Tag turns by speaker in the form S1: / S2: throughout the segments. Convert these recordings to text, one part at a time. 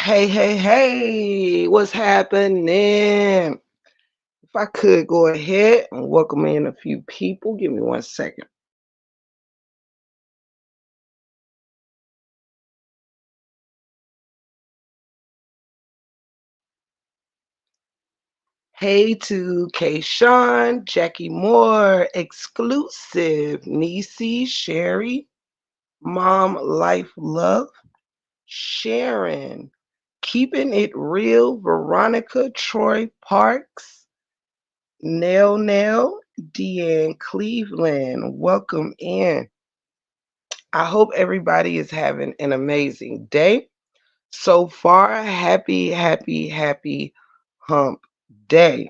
S1: Hey, what's happening? If I could go ahead and welcome in a few people, give me 1 second. Hey to Kayshawn, Jackie Moore, exclusive, Nisi, Sherry, Mom Life Love, Sharon, Keeping It Real, Veronica, Troy Parks, Nell, Deanne Cleveland. Welcome in. I hope everybody is having an amazing day. So far, happy hump day.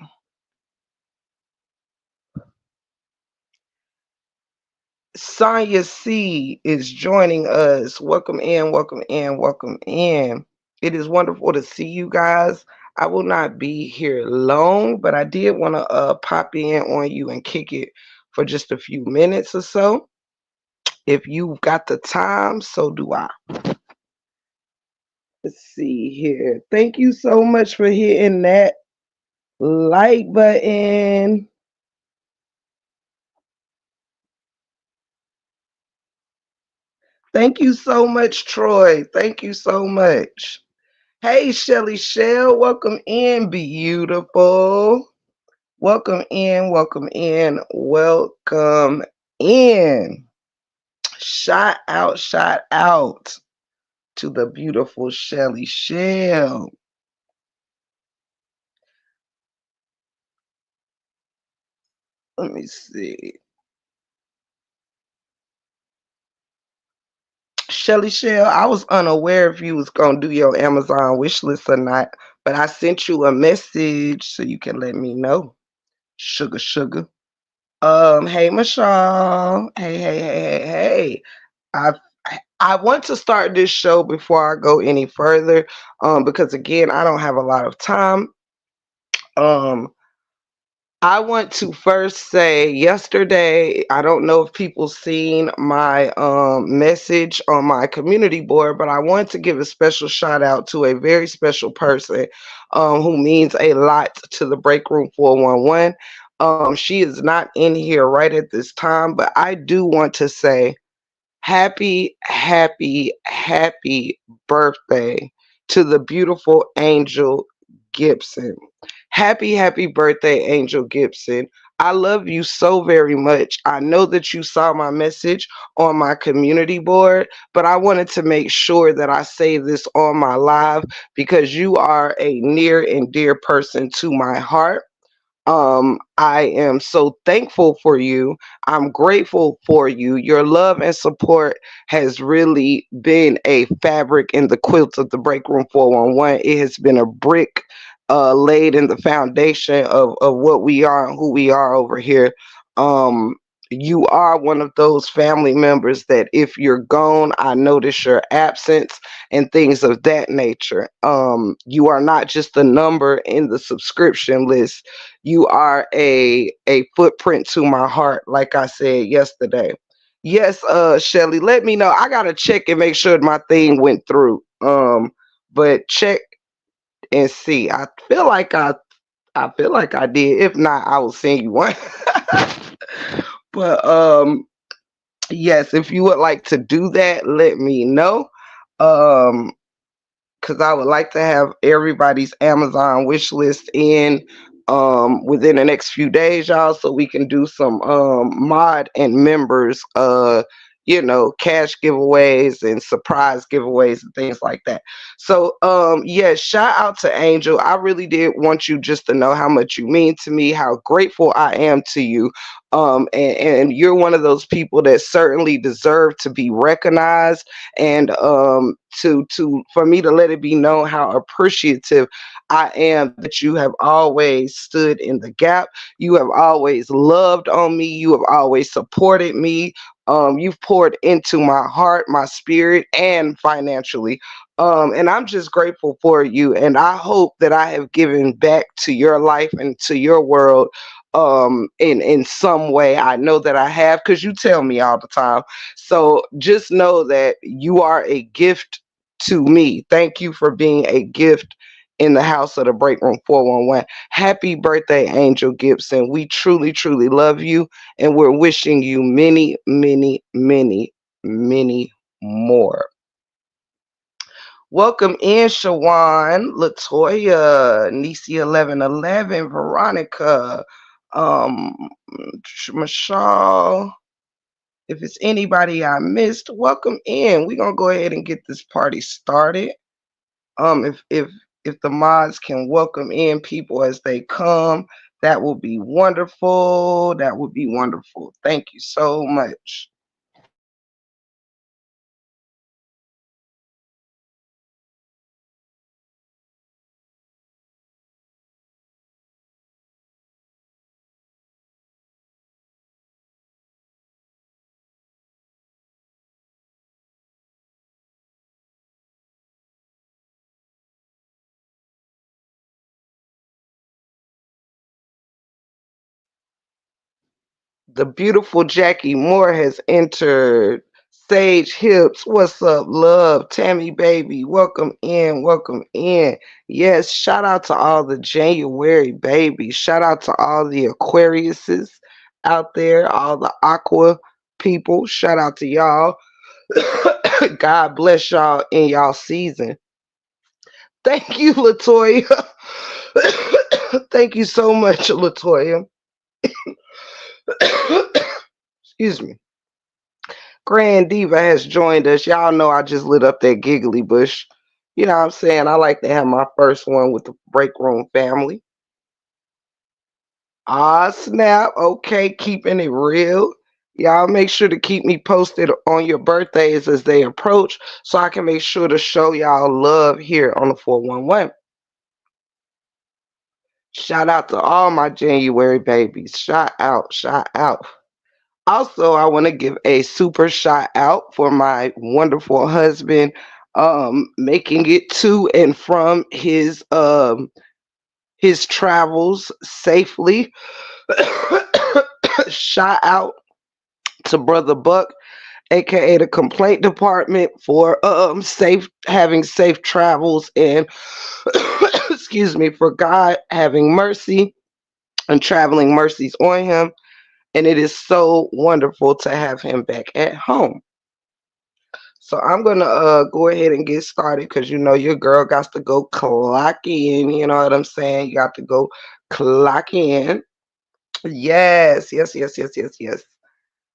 S1: Sonya C is joining us. Welcome in, welcome in, welcome in. It is wonderful to see you guys. I will not be here long, but I did want to pop in on you and kick it for just a few minutes or so. If you've got the time, so do I. Let's see here. Thank you so much for hitting that like button. Thank you so much, Troy. Thank you so much. Hey, Shelly Shell, welcome in, beautiful. Welcome in, welcome in, welcome in. Shout out to the beautiful Shelly Shell. Let me see. Shelly Shell, I was unaware if you was gonna do your Amazon wish list or not, but I sent you a message so you can let me know. Sugar. Hey Michelle. Hey. I I want to start this show before I go any further, because again, I don't have a lot of time. Um, I want to first say yesterday, I don't know if people seen my message on my community board, but I want to give a special shout out to a very special person who means a lot to the Break Room 411. She is not in here right at this time, but I do want to say happy birthday to the beautiful Angel Gibson. Happy birthday, Angel Gibson. I love you so very much. I know that you saw my message on my community board, but I wanted to make sure that I say this on my live because you are a near and dear person to my heart. I am so thankful for you. I'm grateful for you. Your love and support has really been a fabric in the quilt of the Break Room 411. It has been a brick laid in the foundation of what we are and who we are over here. Um, you are one of those family members that if you're gone, I notice your absence and things of that nature. You are not just a number in the subscription list. You are a footprint to my heart, like I said yesterday. Yes, Shelly, let me know. I gotta check and make sure my thing went through. But check and see. I feel like I did. If not, I will send you one. But yes, if you would like to do that, let me know. Um because I would like to have everybody's Amazon wish list in within the next few days, y'all, so we can do some mod and members cash giveaways and surprise giveaways and things like that. So yeah, shout out to Angel. I really did want you just to know how much you mean to me, how grateful I am to you. And you're one of those people that certainly deserve to be recognized and to for me to let it be known how appreciative I am that you have always stood in the gap. You have always loved on me. You have always supported me. You've poured into my heart, my spirit, and financially. And I'm just grateful for you. And I hope that I have given back to your life and to your world in some way. I know that I have because you tell me all the time. So just know that you are a gift to me. Thank you for being a gift in the house of the Break Room 411. Happy birthday, Angel Gibson. We truly, truly love you, and we're wishing you many, many, many, many more. Welcome in, Shawan, Latoya, Nisi 1111, Veronica, um, Michelle. If it's anybody I missed, welcome in. We're gonna go ahead and get this party started. If the mods can welcome in people as they come, that will be wonderful. That would be wonderful. Thank you so much. The beautiful Jackie Moore has entered. Sage Hips, what's up, love? Tammy Baby, welcome in, welcome in. Yes, shout out to all the January babies. Shout out to all the Aquariuses out there, all the Aqua people. Shout out to y'all. God bless y'all in y'all season. Thank you, Latoya. Thank you so much, Latoya. Excuse me. Grand Diva has joined us. Y'all know I just lit up that giggly bush. You know what I'm saying? I like to have my first one with the break room family. Ah, snap. Okay, keeping it real. Y'all make sure to keep me posted on your birthdays as they approach so I can make sure to show y'all love here on the 411. Shout out to all my January babies. Shout out, shout out. Also, I want to give a super shout out for my wonderful husband making it to and from his travels safely. Shout out to brother Buck, aka the complaint department, for safe having safe travels and excuse me, for God having mercy and traveling mercies on him. And it is so wonderful to have him back at home. So I'm gonna go ahead and get started because you know your girl got to go clock in. You know what I'm saying? You got to go clock in. Yes, yes, yes, yes, yes, yes.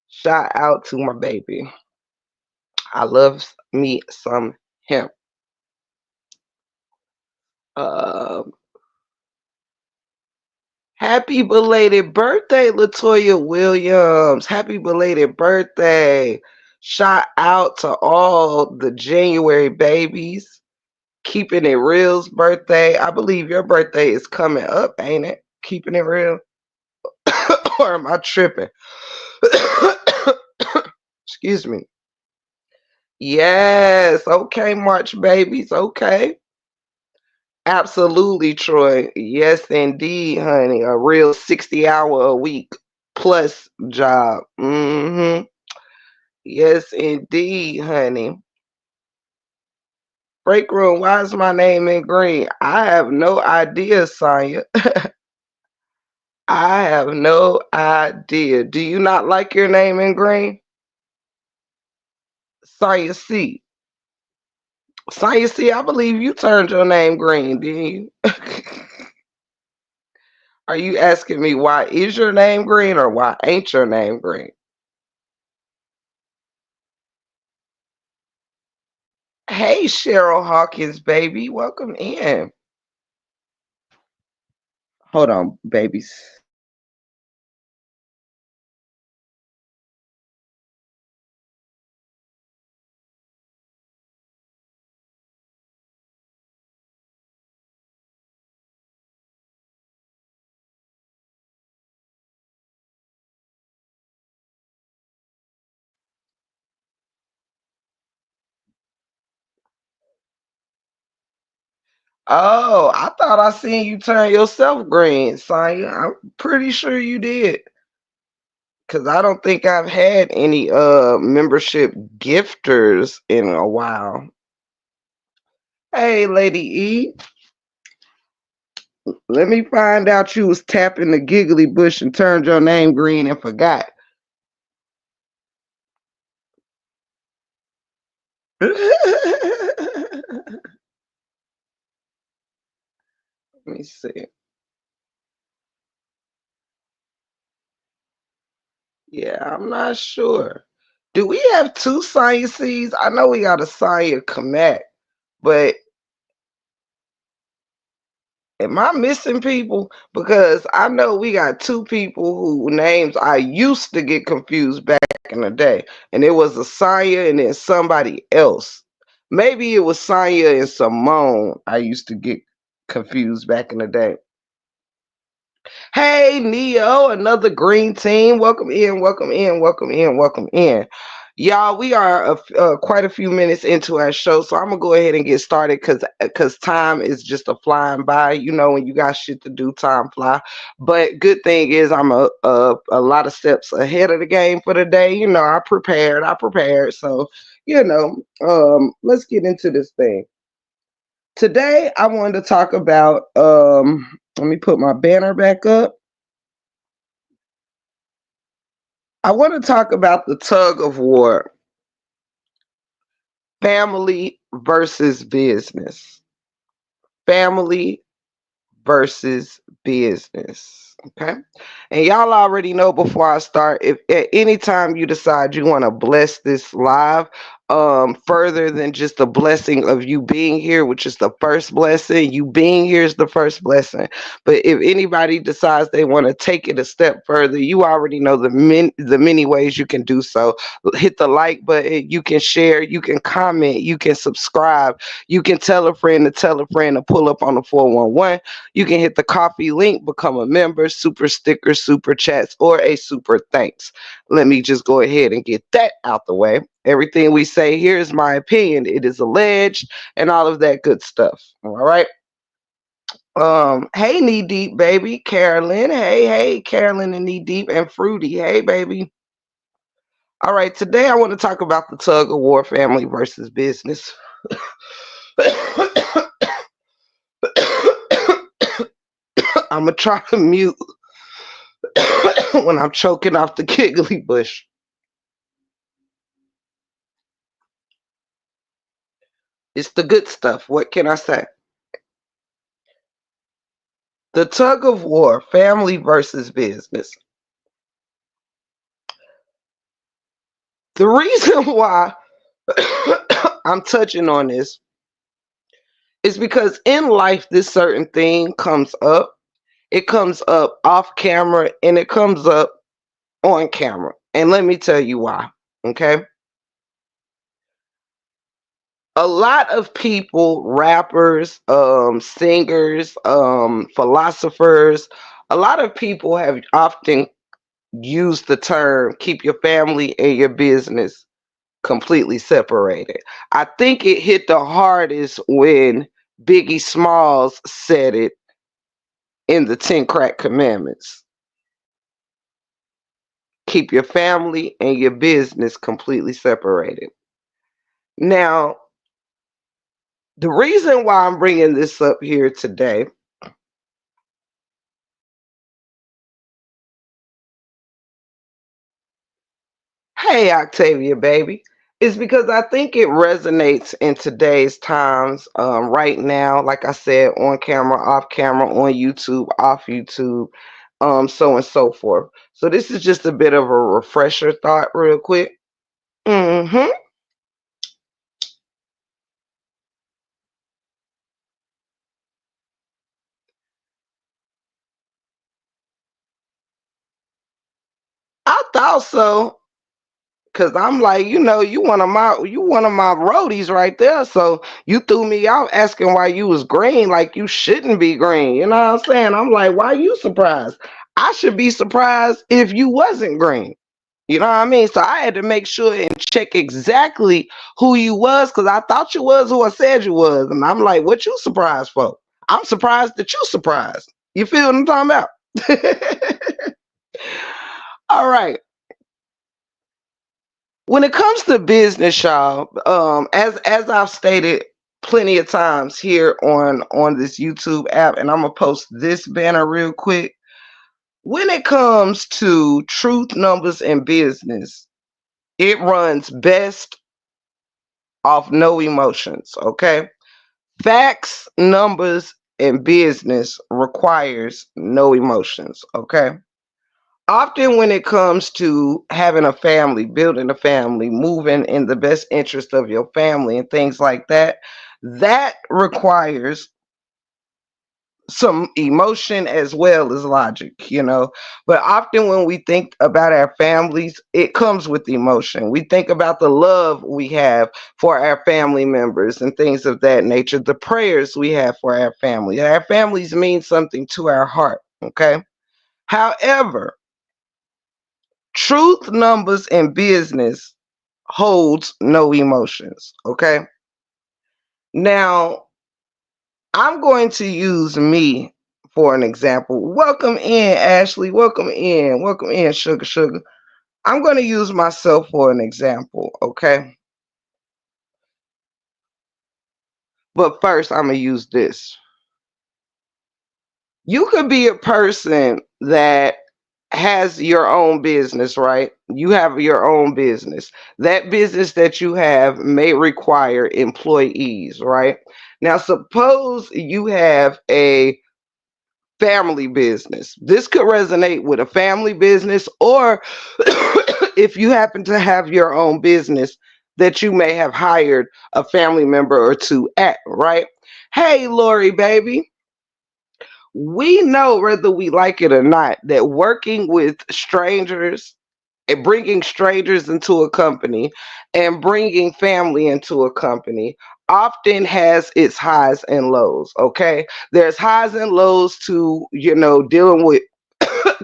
S1: Shout out to my baby. I love me some him. Uh, Happy belated birthday, Latoya Williams. Happy belated birthday. Shout out to all the January babies. Keeping it real's birthday. I believe your birthday is coming up, ain't it? Keeping it real. Or am I tripping? Excuse me. Yes. Okay, March babies. Okay. Absolutely, Troy. Yes, indeed, honey. A real 60-hour a week plus job. Yes, indeed, honey. Break room, why is my name in green? I have no idea, Sonya. I have no idea. Do you not like your name in green? Sonya C. Sonya C, I believe you turned your name green, didn't you? Are you asking me why is your name green or why ain't your name green? Hey, Cheryl Hawkins, baby. Welcome in. Hold on, babies. Oh, I thought I seen you turn yourself green, Sonya. I'm pretty sure you did. Cause I don't think I've had any membership gifters in a while. Hey, Lady E, let me find out you was tapping the giggly bush and turned your name green and forgot. Let me see. Yeah, I'm not sure. Do we have two sciences? I know we got a Saya Kamat, but am I missing people? Because I know we got two people who names I used to get confused back in the day, and it was a Saya and then somebody else. Maybe it was Saya and Simone. I used to get confused back in the day. Hey, Neo, another green team. Welcome in, welcome in, welcome in, welcome in. Y'all, we are quite a few minutes into our show, so I'm gonna go ahead and get started because time is just a flying by. You know, when you got shit to do, time fly. But good thing is I'm a lot of steps ahead of the game for the day. You know, I prepared. So let's get into this thing. Today, I wanted to talk about. Let me put my banner back up. I want to talk about the tug of war, family versus business. Family versus business. Okay. And y'all already know before I start, if at any time you decide you want to bless this live, further than just the blessing of you being here, which is the first blessing, you being here is the first blessing. But if anybody decides they want to take it a step further, you already know the many ways you can do so. Hit the like button, you can share, you can comment, you can subscribe, you can tell a friend to tell a friend to pull up on the 411. You can hit the coffee link, become a member, super stickers, super chats, or a super thanks. Let me just go ahead and get that out the way. Everything we say here is my opinion. It is alleged and all of that good stuff. All right. Hey Knee Deep, baby. Carolyn. Hey, Carolyn and Knee Deep and Fruity. Hey, baby. All right, today I want to talk about the tug of war, family versus business. I'm gonna try to mute when I'm choking off the giggly bush. It's the good stuff. What can I say? The tug of war, family versus business. The reason why I'm touching on this is because in life, this certain thing comes up. It comes up off camera and it comes up on camera. And let me tell you why. Okay. A lot of people, rappers, singers, philosophers, a lot of people have often used the term keep your family and your business completely separated. I think it hit the hardest when Biggie Smalls said it in the 10 Crack Commandments. Keep your family and your business completely separated. Now, the reason why I'm bringing this up here today, hey, Octavia, baby, is because I think it resonates in today's times right now. Like I said, on camera, off camera, on YouTube, off YouTube, so and so forth. So this is just a bit of a refresher thought, real quick. Hmm. I thought so. Cause I'm like, you one of my roadies right there. So you threw me out asking why you was green, like you shouldn't be green. You know what I'm saying? I'm like, why you surprised? I should be surprised if you wasn't green. You know what I mean? So I had to make sure and check exactly who you was, cause I thought you was who I said you was, and I'm like, what you surprised for? I'm surprised that you surprised. You feel what I'm talking about? All right. When it comes to business, y'all, as I've stated plenty of times here on this YouTube app, and I'm gonna post this banner real quick. When it comes to truth, numbers, and business, it runs best off no emotions. Okay, facts, numbers, and business requires no emotions. Okay. Often, when it comes to having a family, building a family, moving in the best interest of your family, and things like that, that requires some emotion as well as logic, you know. But often, when we think about our families, it comes with emotion. We think about the love we have for our family members and things of that nature, the prayers we have for our family. Our families mean something to our heart, okay? However, truth, numbers, and business holds no emotions. Okay. Now, I'm going to use me for an example. Welcome in, Ashley. Welcome in. Welcome in, Sugar Sugar. I'm going to use myself for an example. Okay. But first, I'm going to use this. You could be a person that has your own business, right? You have your own business. That business that you have may require employees, right? Now, suppose you have a family business. This could resonate with a family business, or if you happen to have your own business that you may have hired a family member or two at, right? Hey, Lori, baby, we know whether we like it or not that working with strangers and bringing strangers into a company and bringing family into a company often has its highs and lows. Okay, there's highs and lows to, you know, dealing with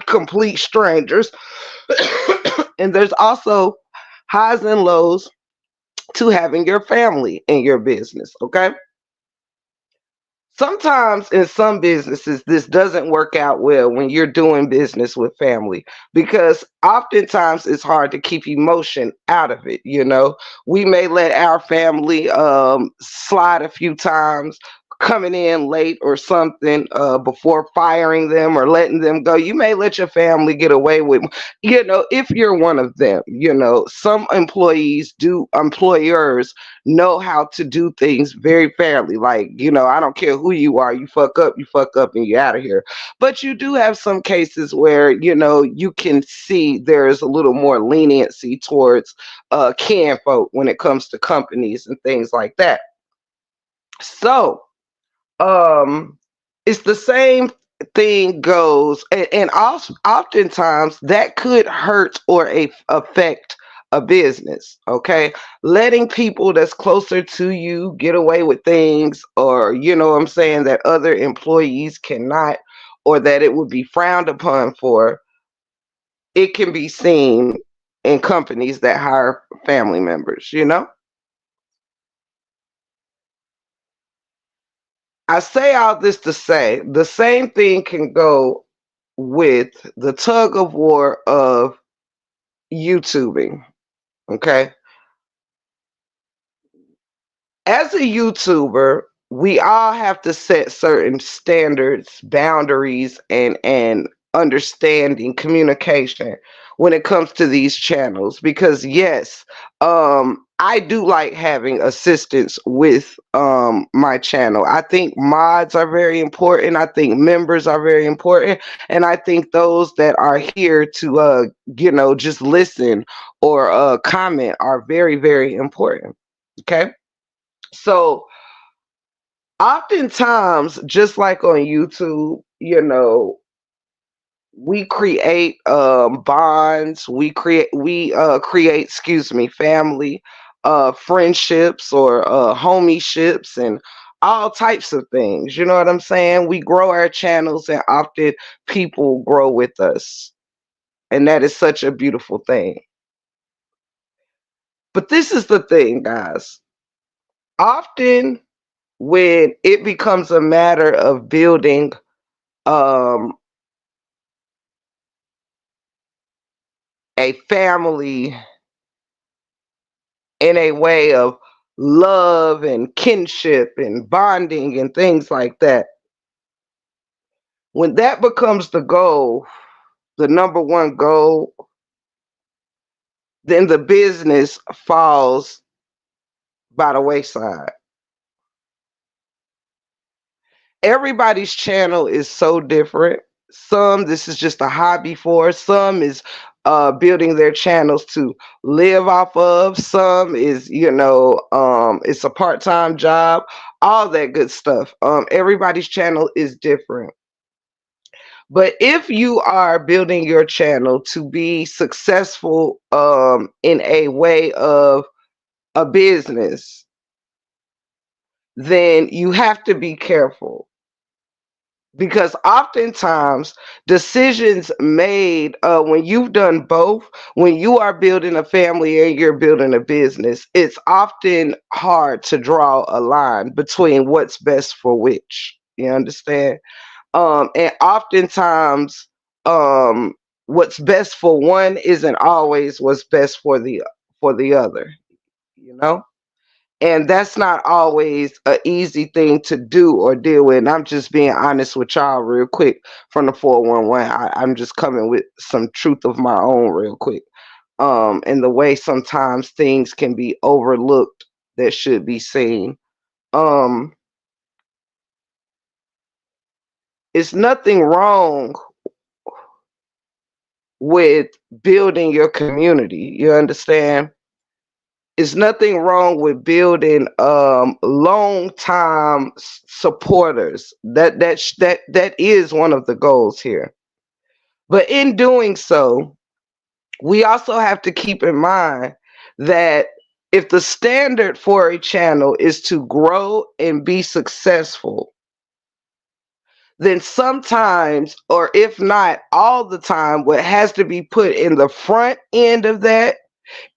S1: complete strangers, and there's also highs and lows to having your family in your business. Okay, sometimes in some businesses this doesn't work out well when you're doing business with family, because oftentimes it's hard to keep emotion out of it, you know. We may let our family slide a few times, coming in late or something, before firing them or letting them go. You may let your family get away with, you know, if you're one of them. You know, some employers know how to do things very fairly. Like, you know, I don't care who you are, you fuck up and you're out of here. But you do have some cases where, you know, you can see there's a little more leniency towards can folk when it comes to companies and things like that. So, um it's the same thing goes, and also oftentimes that could hurt or affect a business. Okay, letting people that's closer to you get away with things, or, you know what I'm saying, that other employees cannot, or that it would be frowned upon for, it can be seen in companies that hire family members, you know. I say all this to say the same thing can go with the tug of war of YouTubing. Okay. As a YouTuber, we all have to set certain standards, boundaries, and understanding communication when it comes to these channels. Because yes, I do like having assistance with my channel. I think mods are very important. I think members are very important, and I think those that are here to you know, just listen or comment are very, very important. Okay. So oftentimes, just like on YouTube, you know, we create bonds, we create, excuse me, family, friendships, or homieships, and all types of things. You know what I'm saying? We grow our channels, and often people grow with us. And that is such a beautiful thing. But this is the thing, guys. Often when it becomes a matter of building um, a family in a way of love and kinship and bonding and things like that. When that becomes the goal, the number one goal, then the business falls by the wayside. Everybody's channel is so different. Some this is just a hobby for, some is building their channels to live off of, some is, it's a part-time job, all that good stuff. Everybody's channel is different. But if you are building your channel to be successful in a way of a business, then you have to be careful, because oftentimes decisions made when you've done both, when you are building a family and you're building a business, it's often hard to draw a line between what's best for which. You understand? And oftentimes, um, what's best for one isn't always what's best for the other. You know, and that's not always a easy thing to do or deal with. And I'm just being honest with y'all real quick from the 411. I'm just coming with some truth of my own real quick. And the way sometimes things can be overlooked that should be seen. Um, it's nothing wrong with building your community. You understand? It's nothing wrong with building long time supporters. That is one of the goals here. But in doing so, we also have to keep in mind that if the standard for a channel is to grow and be successful, then sometimes, or if not all the time, what has to be put in the front end of that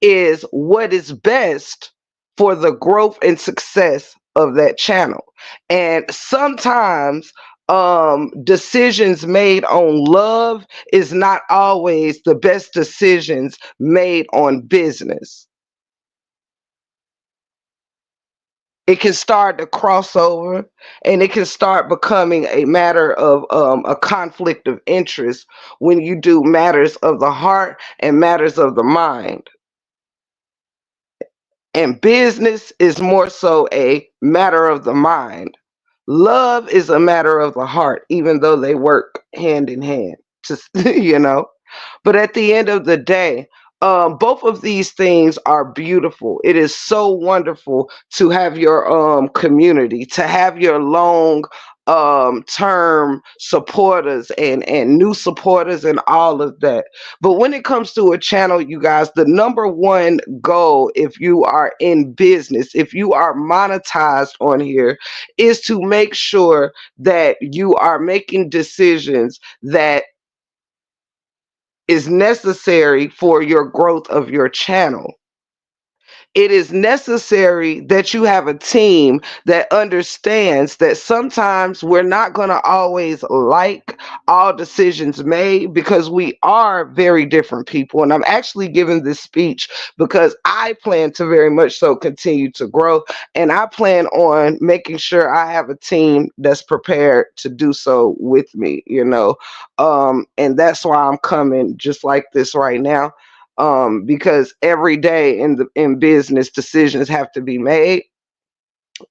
S1: is what is best for the growth and success of that channel. And sometimes decisions made on love is not always the best decisions made on business. It can start to cross over, and it can start becoming a matter of a conflict of interest when you do matters of the heart and matters of the mind. And business is more so a matter of the mind. Love is a matter of the heart, even though they work hand in hand. To, you know, but at the end of the day, both of these things are beautiful. It is so wonderful to have your community, to have your long term supporters and new supporters and all of that. But when it comes to a channel, you guys, the number one goal, if you are in business, if you are monetized on here, is to make sure that you are making decisions that is necessary for your growth of your channel. It is necessary that you have a team that understands that sometimes we're not going to always like all decisions made, because we are very different people. And I'm actually giving this speech because I plan to very much so continue to grow, and I plan on making sure I have a team that's prepared to do so with me, and that's why I'm coming just like this right now, because every day in business, decisions have to be made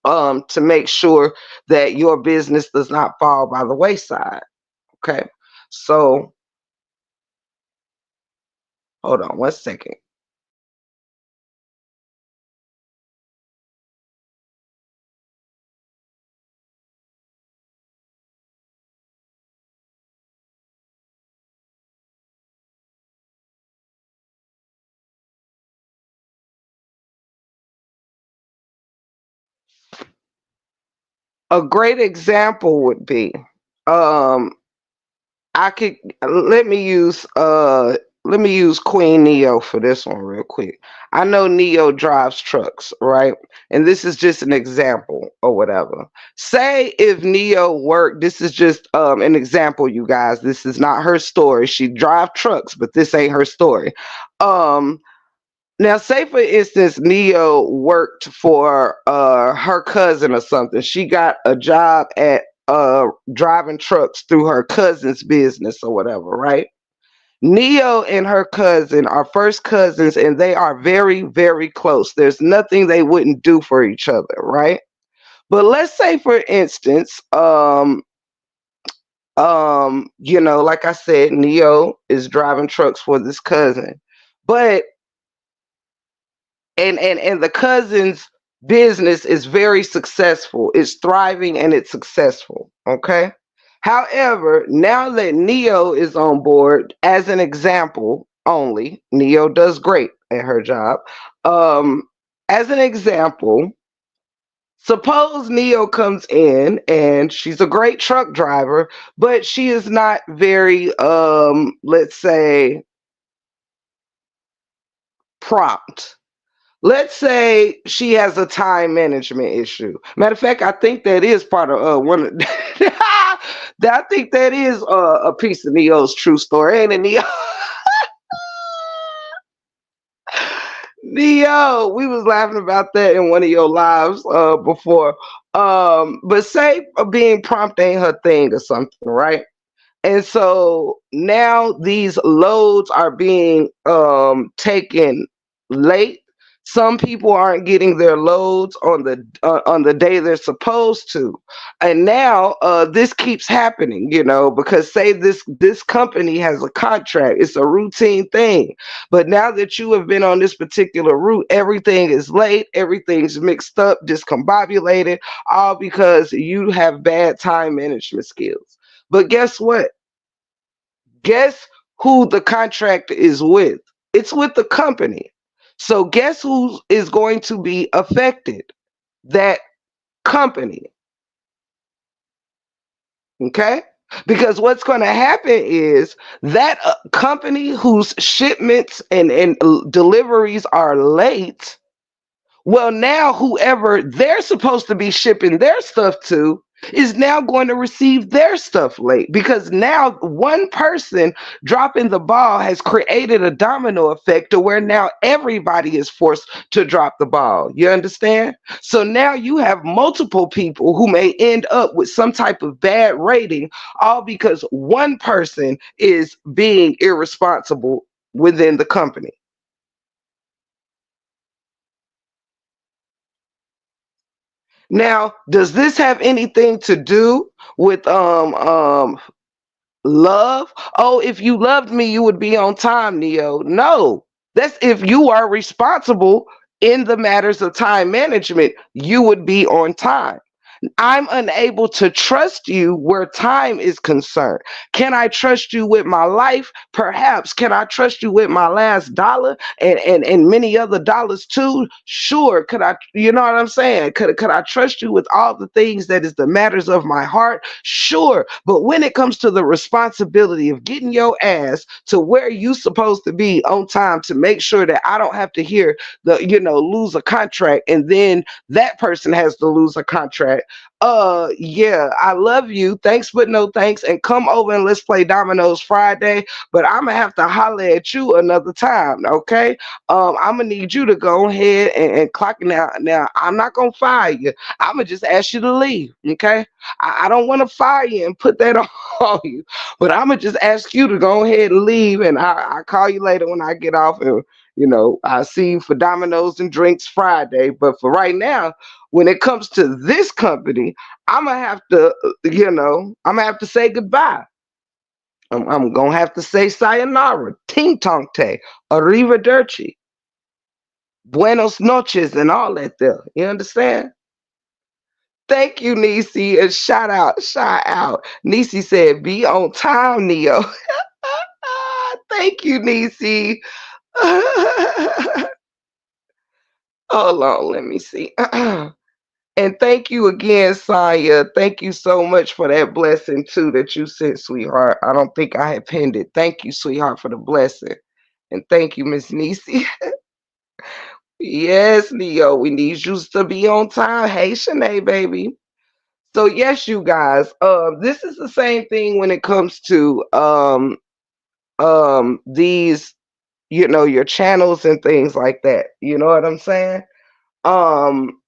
S1: to make sure that your business does not fall by the wayside. Okay, so hold on 1 second. A great example would be, um, I could let me use Queen Neo for this one real quick. I know Neo drives trucks, right? And this is just an example or whatever. Say if Neo worked, this is just an example, you guys. This is not her story. She drive trucks, but this ain't her story. Um Now, say for instance, Neo worked for her cousin or something. She got a job at driving trucks through her cousin's business or whatever, right? Neo and her cousin are first cousins and they are very, very close. There's nothing they wouldn't do for each other, right? But let's say for instance, like I said, Neo is driving trucks for this cousin. But and the cousin's business is very successful. It's thriving and it's successful. Okay. However, now that Neo is on board, as an example only, Neo does great at her job. Um, as an example, suppose Neo comes in and she's a great truck driver, but she is not very, let's say, prompt. Let's say she has a time management issue. Matter of fact, I think that is part of one. I think that is a piece of Neo's true story, ain't it, Neo? Neo, we was laughing about that in one of your lives before. But say being prompt ain't her thing or something, right? And so now these loads are being taken late. Some people aren't getting their loads on the day they're supposed to, and now this keeps happening. Because say this company has a contract, it's a routine thing. But now that you have been on this particular route, everything is late, everything's mixed up, discombobulated, all because you have bad time management skills. But guess what? Guess who the contract is with? It's with the company. So guess who is going to be affected? That company. Okay? Because what's going to happen is that company whose shipments and deliveries are late, well, now whoever they're supposed to be shipping their stuff to is now going to receive their stuff late, because now one person dropping the ball has created a domino effect to where now everybody is forced to drop the ball. You understand? So now you have multiple people who may end up with some type of bad rating, all because one person is being irresponsible within the company. Now, does this have anything to do with love? Oh, if you loved me, you would be on time, Neo. No. That's if you are responsible in the matters of time management, you would be on time. I'm unable to trust you where time is concerned. Can I trust you with my life? Perhaps. Can I trust you with my last dollar and many other dollars too? Sure. Could I, you know what I'm saying? Could I trust you with all the things that is the matters of my heart? Sure. But when it comes to the responsibility of getting your ass to where you supposed to be on time to make sure that I don't have to hear lose a contract and then that person has to lose a contract. Yeah, I love you. Thanks, but no thanks. And come over and let's play Dominoes Friday. But I'm gonna have to holler at you another time, okay? I'm gonna need you to go ahead and clock it now. Now, I'm not gonna fire you. I'm gonna just ask you to leave, okay? I don't want to fire you and put that on you, but I'm gonna just ask you to go ahead and leave, and I call you later when I get off, and I see you for Dominoes and drinks Friday. But for right now, when it comes to this company, I'm gonna have to, I'm gonna have to say goodbye. I'm gonna have to say sayonara, ting tong te, arrivederci, buenos noches, and all that there. You understand? Thank you, Nisi, and shout out. Nisi said, "Be on time, Neo." Thank you, Nisi. Hold on, let me see. And thank you again, Saya. Thank you so much for that blessing too that you sent, sweetheart. I don't think I had pinned it. Thank you, sweetheart, for the blessing. And thank you, Miss Nisi. Yes, Neo. We need you to be on time. Hey, Shanae, baby. So yes, you guys. This is the same thing when it comes to these your channels and things like that. You know what I'm saying? Um,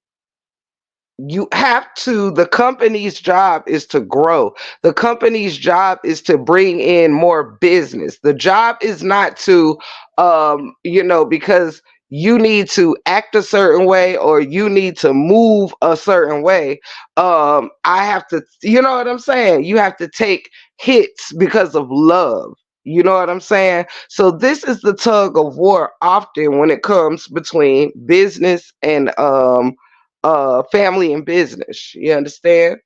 S1: you have to the company's job is to grow. The company's job is to bring in more business. The job is not to because you need to act a certain way or you need to move a certain way. I have to, you know what I'm saying, you have to take hits because of love. You know what I'm saying? So this is the tug of war often when it comes between business and family and business. You understand?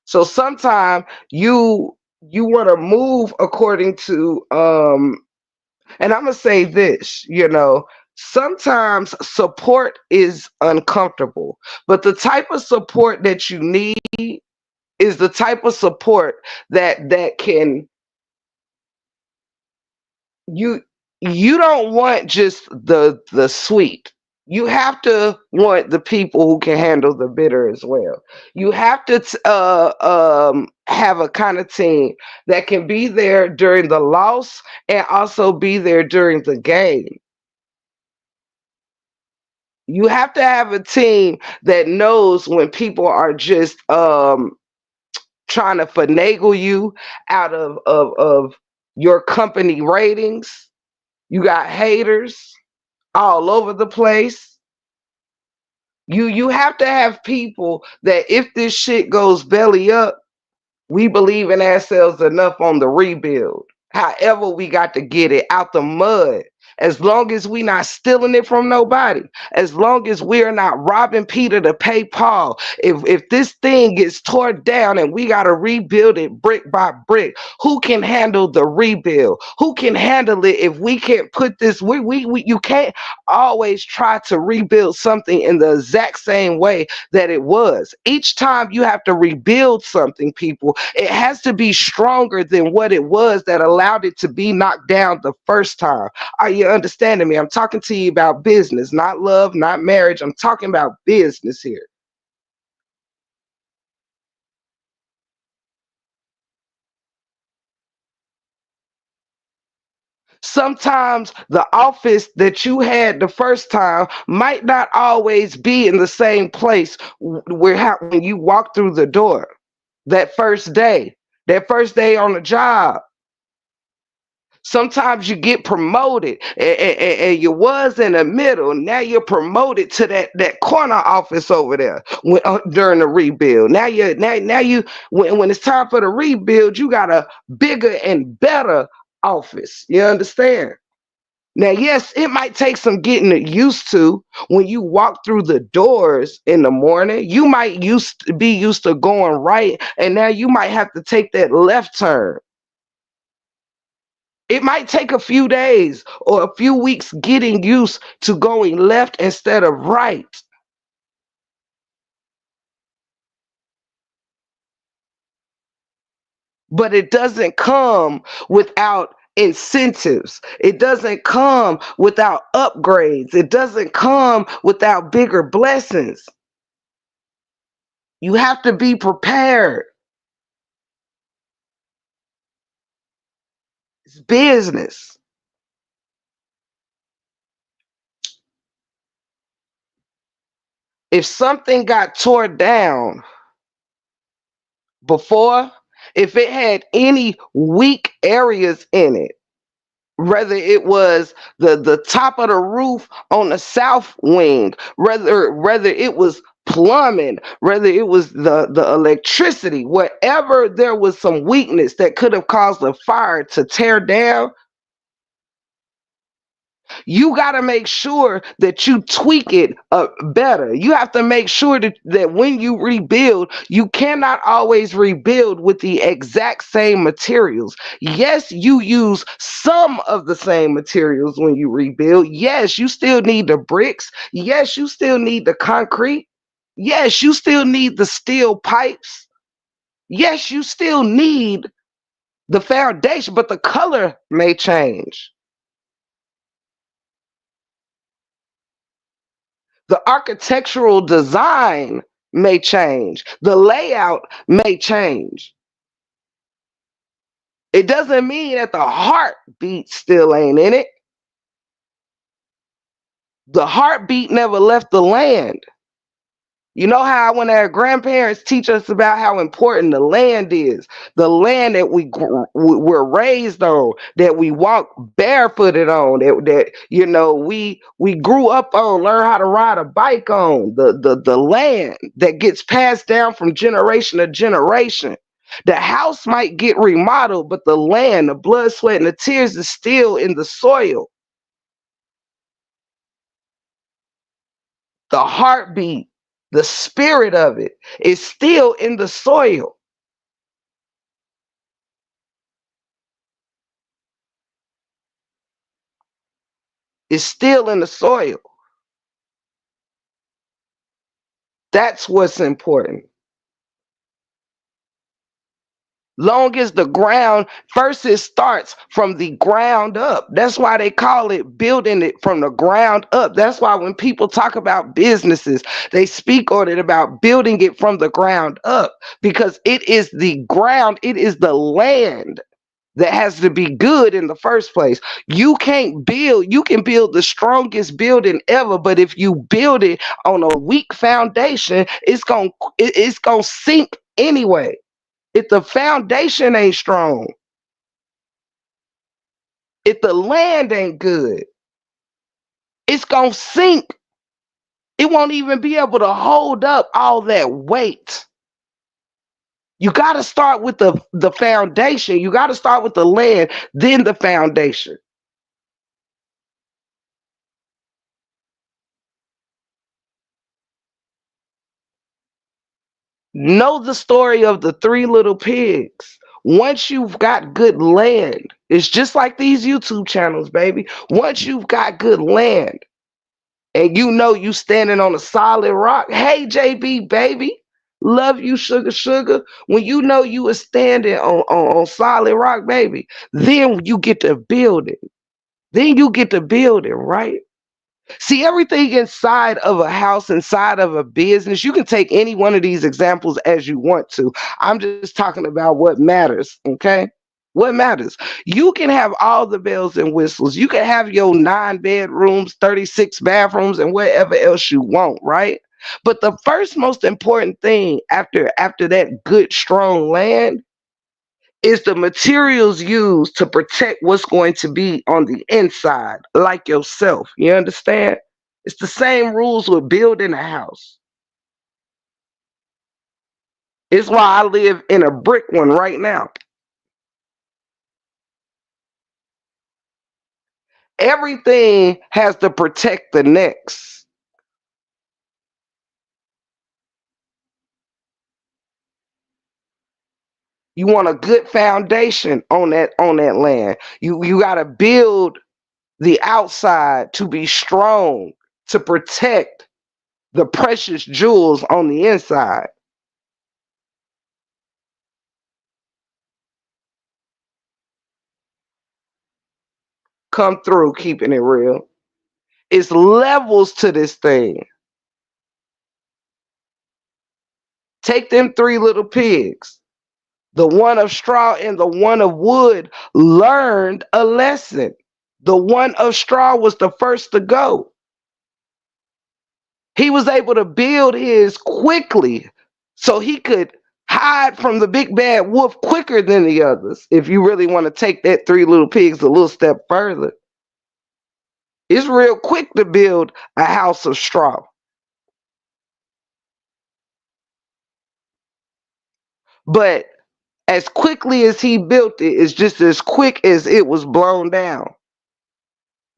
S1: So sometimes you want to move according to and I'm gonna say this, sometimes support is uncomfortable, but the type of support that you need is the type of support that can you you don't want just the sweet. You have to want the people who can handle the bitter as well. You have to have a kind of team that can be there during the loss and also be there during the gain. You have to have a team that knows when people are just trying to finagle you out of your company ratings. You got haters all over the place. You have to have people that if this shit goes belly up, we believe in ourselves enough on the rebuild. However, we got to get it out the mud. As long as we not stealing it from nobody, as long as we're not robbing Peter to pay Paul, if this thing gets torn down and we got to rebuild it brick by brick, who can handle the rebuild? Who can handle it if we can't put this? We you can't always try to rebuild something in the exact same way that it was. Each time you have to rebuild something, people, it has to be stronger than what it was that allowed it to be knocked down the first time. Are you understanding me? I'm talking to you about business, not love, not marriage. I'm talking about business here. Sometimes the office that you had the first time might not always be in the same place when you walk through the door that first day, on the job. Sometimes you get promoted and you was in the middle. Now you're promoted to that corner office over there during the rebuild. Now you when it's time for the rebuild, you got a bigger and better office. You understand? Now, yes, it might take some getting used to when you walk through the doors in the morning. You might be used to going right, and now you might have to take that left turn. It might take a few days or a few weeks getting used to going left instead of right, but it doesn't come without incentives. It doesn't come without upgrades. It doesn't come without bigger blessings. You have to be prepared. It's business. If something got torn down before, if it had any weak areas in it, whether it was the top of the roof on the south wing, whether it was plumbing, whether it was the electricity, wherever there was some weakness that could have caused a fire to tear down, you got to make sure that you tweak it better. You have to make sure that when you rebuild, you cannot always rebuild with the exact same materials. Yes, you use some of the same materials when you rebuild. Yes, you still need the bricks. Yes, you still need the concrete. Yes, you still need the steel pipes. Yes, you still need the foundation, but the color may change. The architectural design may change. The layout may change. It doesn't mean that the heartbeat still ain't in it. The heartbeat never left the land. You know how when our grandparents teach us about how important the land is, the land that we're raised on, that we walk barefooted on, that we grew up on, learn how to ride a bike on, the land that gets passed down from generation to generation. The house might get remodeled, but the land, the blood, sweat, and the tears is still in the soil. The heartbeat, the spirit of it is still in the soil. It's still in the soil. That's what's important. Long as the ground, first it starts from the ground up. That's why they call it building it from the ground up. That's why when people talk about businesses, they speak on it about building it from the ground up, because it is the ground, it is the land that has to be good in the first place. You can build the strongest building ever, but if you build it on a weak foundation, it's going to sink anyway. If the foundation ain't strong, if the land ain't good, it's going to sink. It won't even be able to hold up all that weight. You got to start with the foundation. You got to start with the land, then the foundation. Know the story of the three little pigs. Once you've got good land, it's just like these YouTube channels, baby. Once you've got good land and you know you standing on a solid rock, hey JB, baby, love you, sugar, sugar. When you know you are standing on solid rock, baby, then you get to build it. Then you get to build it, right? See, everything inside of a house, inside of a business, you can take any one of these examples as you want to. I'm just talking about what matters, okay? What matters? You can have all the bells and whistles. You can have your 9 bedrooms, 36 bathrooms, and whatever else you want, right? But the first most important thing after that good strong land is the materials used to protect what's going to be on the inside, like yourself. You understand? It's the same rules with building a house. It's why I live in a brick one right now. Everything has to protect the next. You want a good foundation on that land. You got to build the outside to be strong, to protect the precious jewels on the inside. Come through keeping it real. It's levels to this thing. Take them three little pigs. The one of straw and the one of wood learned a lesson. The one of straw was the first to go. He was able to build his quickly so he could hide from the big bad wolf quicker than the others. If you really want to take that three little pigs a little step further, it's real quick to build a house of straw. But as quickly as he built it, it's just as quick as it was blown down.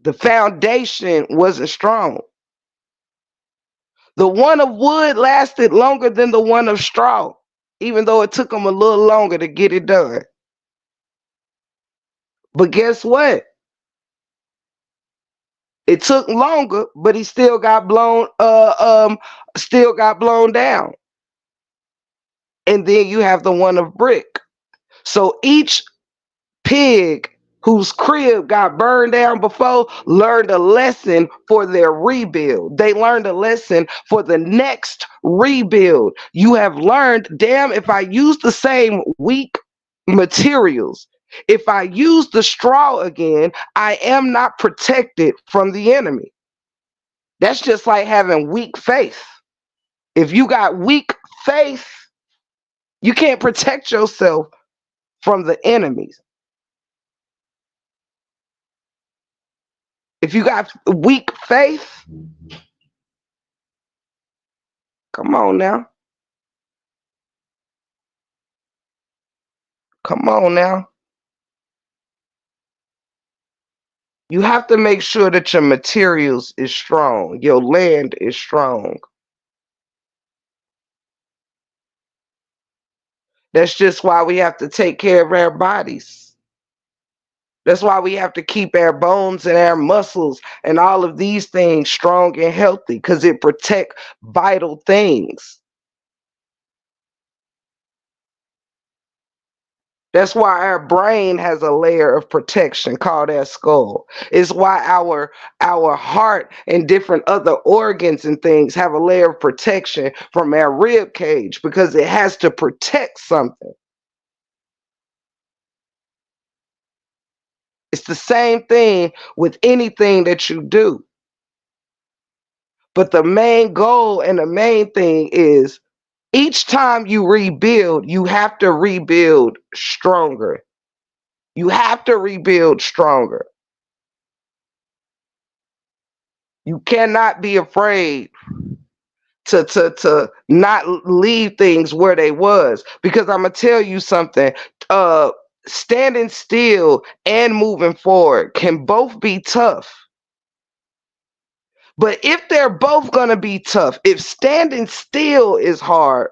S1: The foundation wasn't strong. The one of wood lasted longer than the one of straw, even though it took him a little longer to get it done. But guess what? It took longer, but he still got blown down. And then you have the one of brick. So each pig whose crib got burned down before learned a lesson for their rebuild. They learned a lesson for the next rebuild. You have learned, damn, if I use the same weak materials, if I use the straw again, I am not protected from the enemy. That's just like having weak faith. If you got weak faith, you can't protect yourself from the enemies. If you got weak faith, come on now. Come on now. You have to make sure that your materials is strong, your land is strong. That's just why we have to take care of our bodies. That's why we have to keep our bones and our muscles and all of these things strong and healthy because it protect vital things. That's why our brain has a layer of protection called our skull. It's why our heart and different other organs and things have a layer of protection from our rib cage because it has to protect something. It's the same thing with anything that you do. But the main goal and the main thing is each time you rebuild, you have to rebuild stronger. You have to rebuild stronger. You cannot be afraid to not leave things where they was because I'm gonna tell you something. Uh, Standing still and moving forward can both be tough. But if they're both gonna be tough, if standing still is hard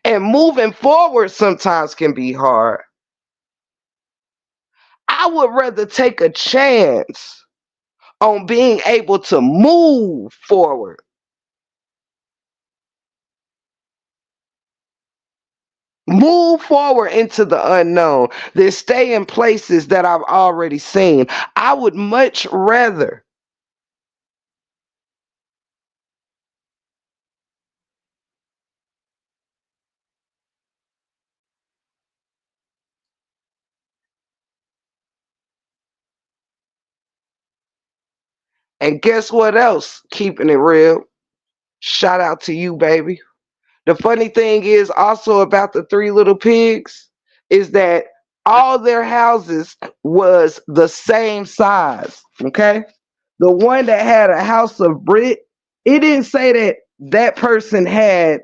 S1: and moving forward sometimes can be hard, I would rather take a chance on being able to move forward. Move forward into the unknown than stay in places that I've already seen. I would much rather. And guess what else? Keeping it real. Shout out to you, baby. The funny thing is also about the three little pigs is that all their houses was the same size. Okay. The one that had a house of brick, it didn't say that that person had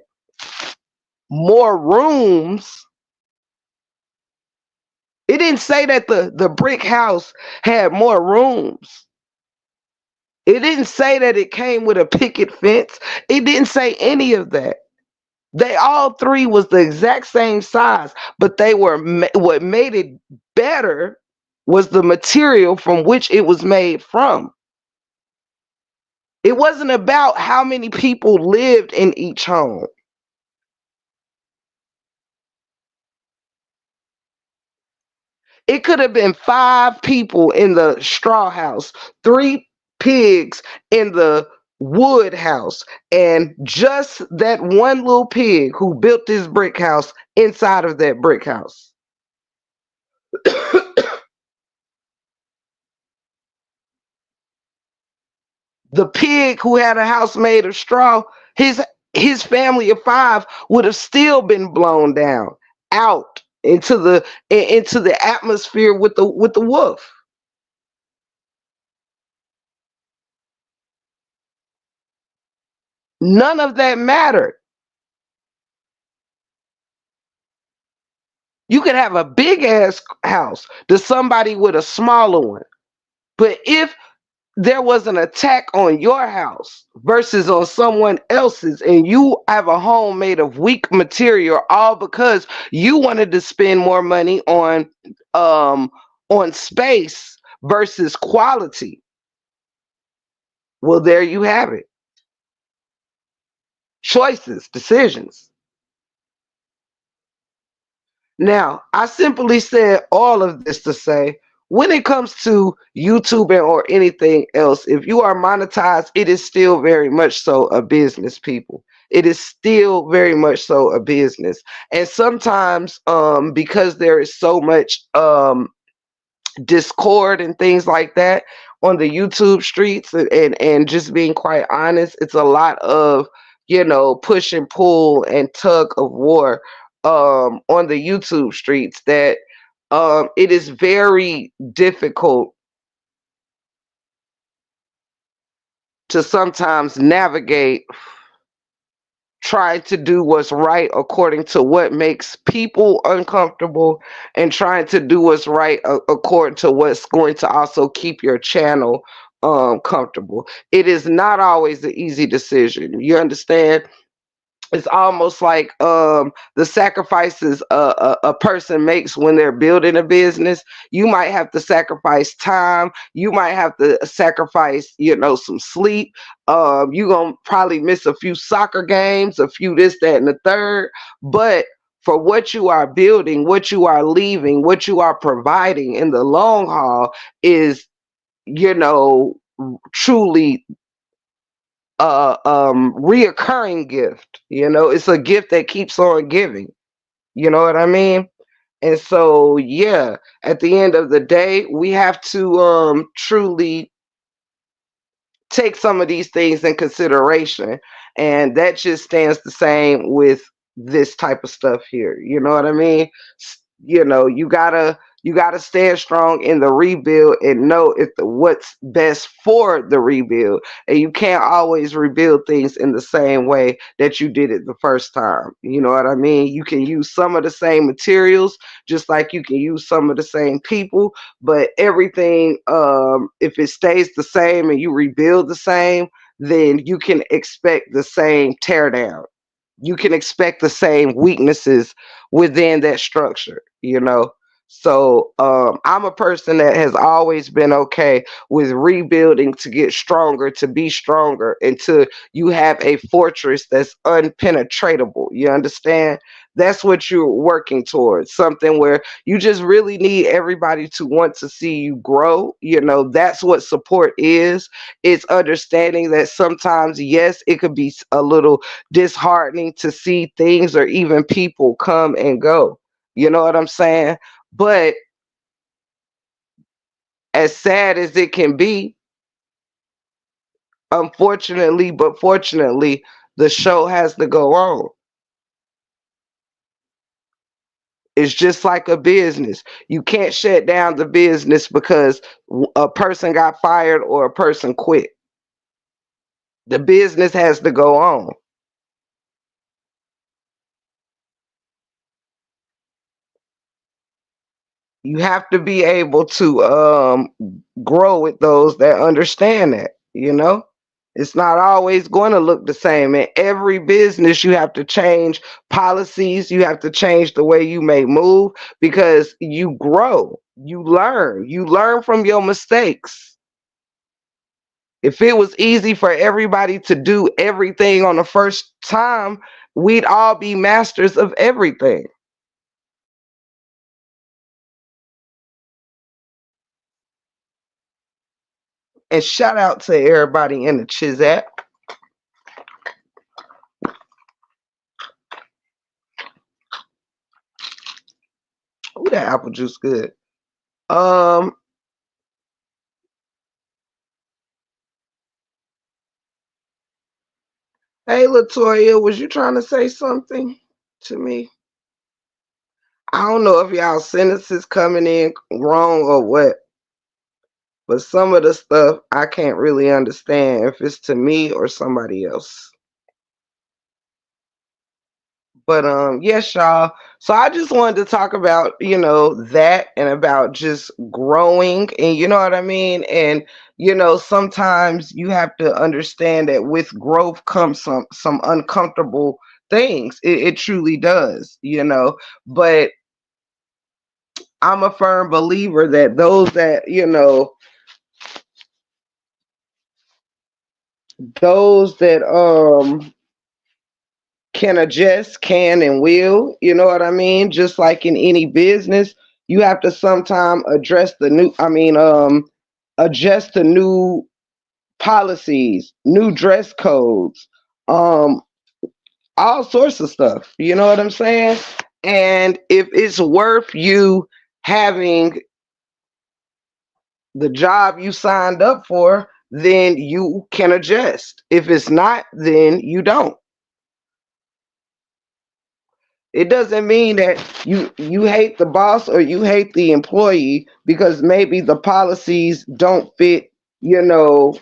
S1: more rooms. It didn't say that the brick house had more rooms. It didn't say that it came with a picket fence. It didn't say any of that. They all three was the exact same size, but they were what made it better was the material from which it was made from. It wasn't about how many people lived in each home. It could have been five people in the straw house, three pigs in the wood house, and just that one little pig who built this brick house inside of that brick house. The pig who had a house made of straw, his family of five would have still been blown down out into the atmosphere with the wolf. None of that mattered. You could have a big ass house to somebody with a smaller one. But if there was an attack on your house versus on someone else's, and you have a home made of weak material, all because you wanted to spend more money um on space versus quality, well, there you have it. Choices, decisions. Now, I simply said all of this to say when it comes to YouTubing or anything else, if you are monetized, it is still very much so a business, people. It is still very much so a business. And sometimes because there is so much discord and things like that on the YouTube streets, and just being quite honest, it's a lot of, push and pull and tug of war on the YouTube streets, that it is very difficult to sometimes navigate trying to do what's right according to what makes people uncomfortable, and trying to do what's right according to what's going to also keep your channel comfortable. It is not always an easy decision. You understand? It's almost like the sacrifices a person makes when they're building a business. You might have to sacrifice time. You might have to sacrifice, some sleep. You're going to probably miss a few soccer games, a few this, that, and the third. But for what you are building, what you are leaving, what you are providing in the long haul is, you know, truly reoccurring gift. It's a gift that keeps on giving. You know what I mean? And so, yeah, at the end of the day, we have to truly take some of these things in consideration, and that just stands the same with this type of stuff here. You know what I mean? You gotta stand strong in the rebuild and know what's best for the rebuild, and you can't always rebuild things in the same way that you did it the first time. You know what I mean? You can use some of the same materials, just like you can use some of the same people, but everything, if it stays the same and you rebuild the same, then you can expect the same teardown. You can expect the same weaknesses within that structure. So I'm a person that has always been okay with rebuilding to get stronger, to be stronger, until you have a fortress that's unpenetratable. You understand? That's what you're working towards. Something where you just really need everybody to want to see you grow. That's what support is. It's understanding that sometimes, yes, it could be a little disheartening to see things or even people come and go. You know what I'm saying? But as sad as it can be, unfortunately, but fortunately, the show has to go on. It's just like a business. You can't shut down the business because a person got fired or a person quit. The business has to go on. You have to be able to grow with those that understand that. It's not always going to look the same. In every business, you have to change policies. You have to change the way you may move, because you grow, you learn from your mistakes. If it was easy for everybody to do everything on the first time, we'd all be masters of everything. And shout out to everybody in the Chizat. Ooh, that apple juice good. Um, hey Latoya, was you trying to say something to me? I don't know if y'all sentences coming in wrong or what, but some of the stuff I can't really understand if it's to me or somebody else. But yes, y'all. So I just wanted to talk about, that, and about just growing, and you know what I mean? And sometimes you have to understand that with growth comes some uncomfortable things. It truly does. But I'm a firm believer that those that can adjust, can and will, you know what I mean? Just like in any business, you have to sometime address the new I mean adjust to new policies, new dress codes, um all sorts of stuff. You know what I'm saying? And if it's worth you having the job you signed up for, then you can adjust. If it's not, then you don't. It doesn't mean that you hate the boss or you hate the employee because maybe the policies don't fit, you know,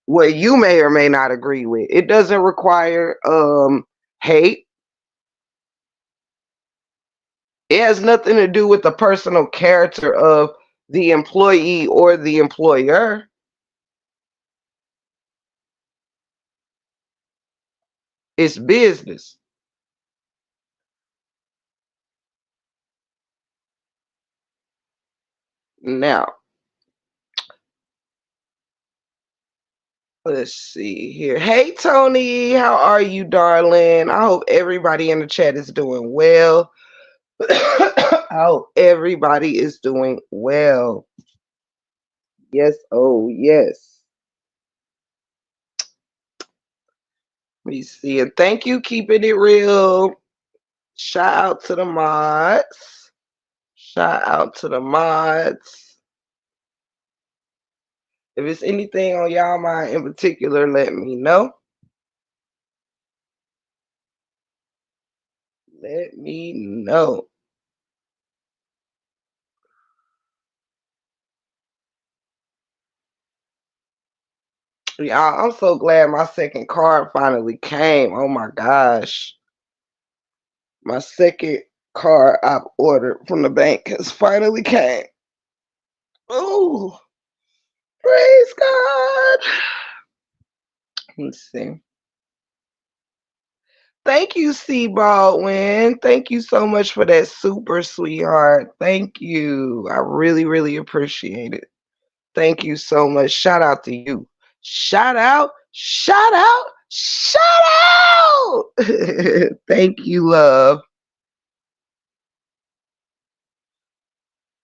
S1: what you may or may not agree with. It doesn't require hate. It has nothing to do with the personal character of the employee or the employer. It's business. Now, let's see here. Hey Tony, how are you, darling? I hope everybody in the chat is doing well. I hope everybody is doing well. Yes, oh yes. Let me see. And thank you, keeping it real. Shout out to the mods. Shout out to the mods. If it's anything on y'all mind in particular, let me know. Let me know. Y'all, I'm so glad my second card finally came. Oh my gosh. My second card I've ordered from the bank has finally came. Oh, praise God. Let's see. Thank you, C Baldwin. Thank you so much for that super sweetheart. Thank you. I really, really appreciate it. Thank you so much. Shout out to you. Shout out, shout out, shout out. Thank you, love.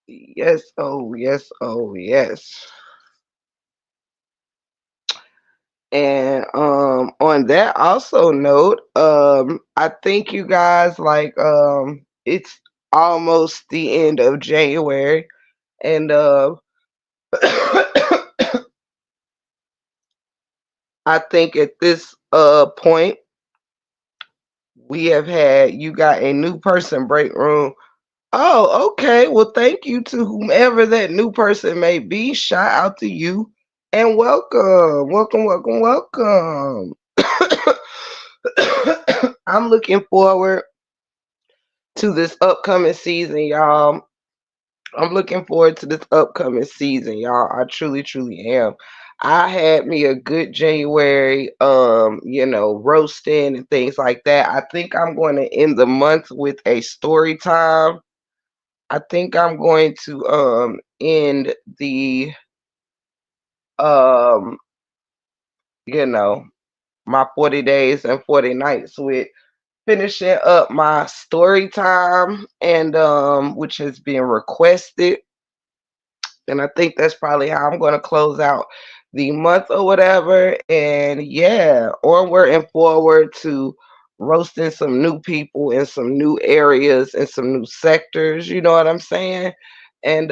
S1: Yes, oh, yes, oh, yes. And on that also note, I think you guys like it's almost the end of January and I think at this point we have had you got a new person break room. Oh, okay. Well, thank you to whomever that new person may be. Shout out to you and welcome. Welcome, welcome, welcome. I'm looking forward to this upcoming season, y'all. I'm looking forward to this upcoming season, y'all. I truly, truly am. I had me a good January, roasting and things like that. I think I'm going to end the month with a story time. I think I'm going to end the um, you know, my 40 days and 40 nights with finishing up my story time and which has been requested, and I think that's probably how I'm going to close out the month or whatever. And yeah, onward and forward to roasting some new people in some new areas and some new sectors, you know what I'm saying? And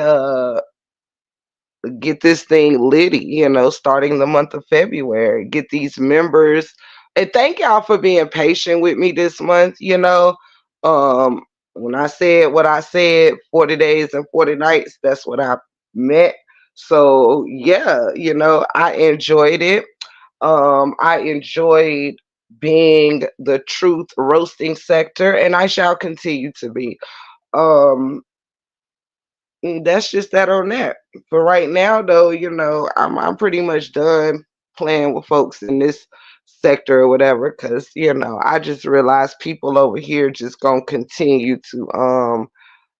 S1: get this thing litty, starting the month of February. Get these members. And thank y'all for being patient with me this month. Um, when I said what I said, 40 days and 40 nights, that's what I meant. So yeah, I enjoyed it. I enjoyed being the truth roasting sector, and I shall continue to be. Um, that's just that on that. For right now, though, I'm pretty much done playing with folks in this sector or whatever, because I just realized people over here just gonna continue to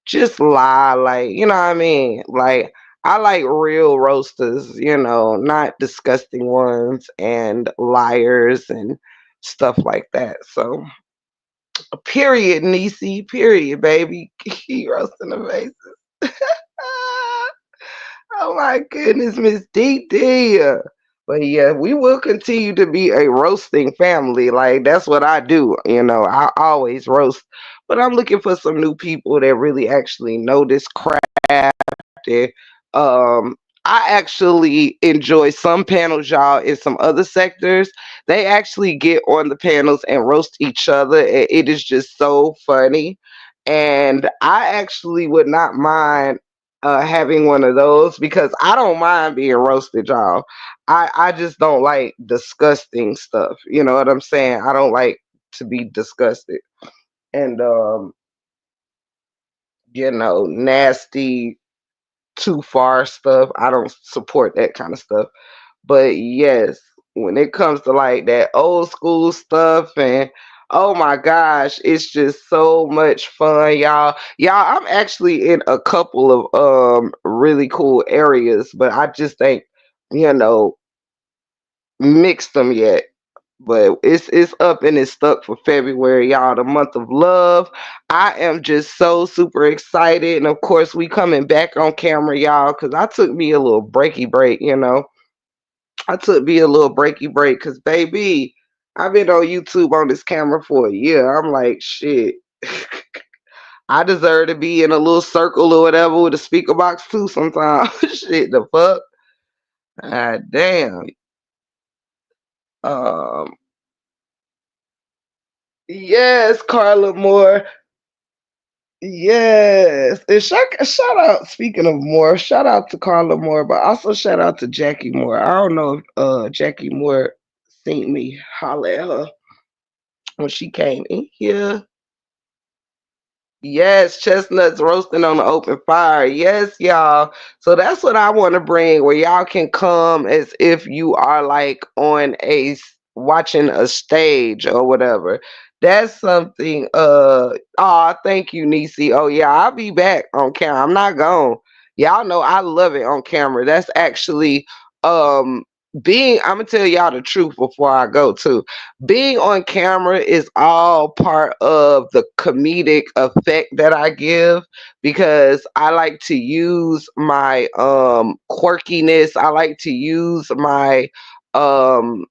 S1: just lie, like what I mean. Like I like real roasters, not disgusting ones and liars and stuff like that. So period, Niecy, period, baby. Keep roasting the faces. Oh my goodness, Miss DD. But yeah, we will continue to be a roasting family. Like that's what I do. I always roast. But I'm looking for some new people that really actually know this craft. And, I actually enjoy some panels, y'all, in some other sectors. They actually get on the panels and roast each other, and it is just so funny. And I actually would not mind having one of those because I don't mind being roasted, y'all. I just don't like disgusting stuff. You know what I'm saying? I don't like to be disgusted. And nasty, too far stuff. I don't support that kind of stuff. But yes, when it comes to like that old school stuff and oh my gosh, it's just so much fun, y'all. Y'all, I'm actually in a couple of really cool areas, but I just ain't, you know, mixed them yet. But it's up and it's stuck for February, y'all, the month of love. I am just so super excited. And of course, we coming back on camera, y'all, because I took me a little breaky break, you know. I took me a little breaky break because, baby, I've been on YouTube on this camera for a year. I'm like, shit. I deserve to be in a little circle or whatever with a speaker box too sometimes. Shit, the fuck? Ah, damn. Um, yes, Carla Moore. Yes. And shout out, speaking of Moore, shout out to Carla Moore, but also shout out to Jackie Moore. I don't know if Jackie Moore seen me holler at her when she came in here. Yes, chestnuts roasting on the open fire. Yes, y'all. So that's what I want to bring where y'all can come as if you are like on watching a stage or whatever. That's something oh, thank you, Nisi. Oh yeah, I'll be back on camera. I'm not gone. Y'all know I love it on camera. That's actually um I'm gonna tell y'all the truth before I go too. Being on camera is all part of the comedic effect that I give because I like to use my quirkiness. I like to use my um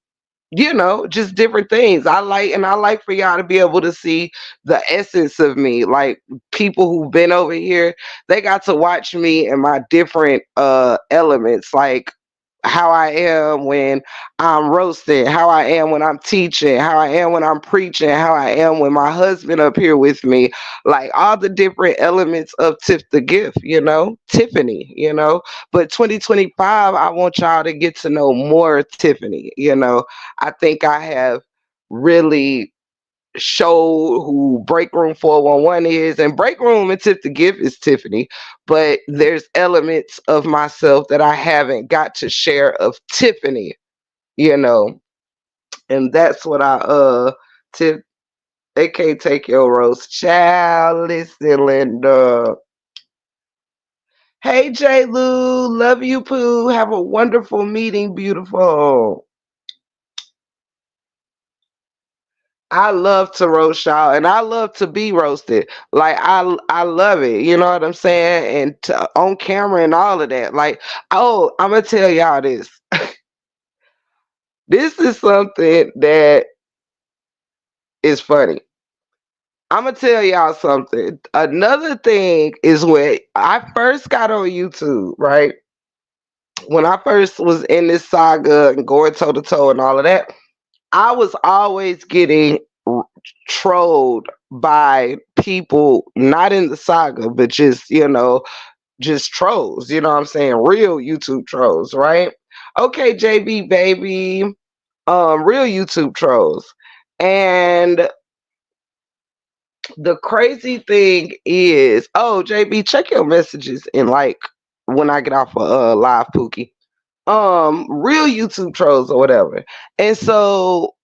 S1: just different things. I like for y'all to be able to see the essence of me. Like people who've been over here, they got to watch me and my different elements. Like how I am when I'm roasting, how I am when I'm teaching, how I am when I'm preaching, how I am when my husband up here with me, like all the different elements of Tiff the Gift, Tiffany, But 2025, I want y'all to get to know more Tiffany, I think I have really show who Break Room 411 is, and Break Room and Tip the Gift is Tiffany, but there's elements of myself that I haven't got to share of Tiffany, you know, and that's what Tip, they can't take your roast. Child, listen, Linda. Hey J Lou, love you, Pooh. Have a wonderful meeting, beautiful. I love to roast y'all, and I love to be roasted. Like I love it. You know what I'm saying? And on camera and all of that. Like, oh, I'm gonna tell y'all this. This is something that is funny. I'm gonna tell y'all something. Another thing is when I first got on YouTube, right? When I first was in this saga and going toe to toe and all of that, I was always getting trolled by people not in the saga, but just trolls. You know what I'm saying? Real YouTube trolls, right? Okay, JB baby, real YouTube trolls. And the crazy thing is, oh JB, check your messages and like when I get off of live Pookie. Real YouTube trolls or whatever. And so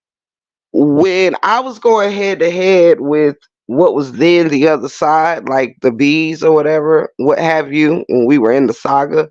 S1: when I was going head to head with what was then the other side, like the bees or whatever, what have you, when we were in the saga,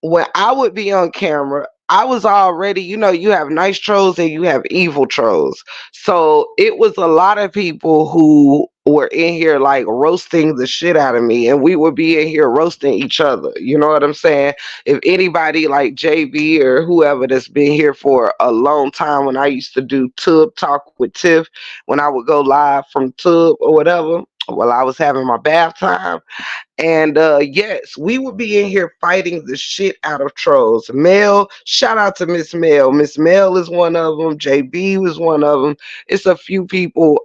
S1: when I would be on camera, I was already, you have nice trolls and you have evil trolls. So it was a lot of people who were in here like roasting the shit out of me, and we would be in here roasting each other. You know what I'm saying? If anybody like JB or whoever that's been here for a long time, when I used to do Tub Talk with Tiff, when I would go live from Tub or whatever, while I was having my bath time. And yes, we would be in here fighting the shit out of trolls. Mel, shout out to Miss Mel. Miss Mel is one of them. JB was one of them. It's a few people.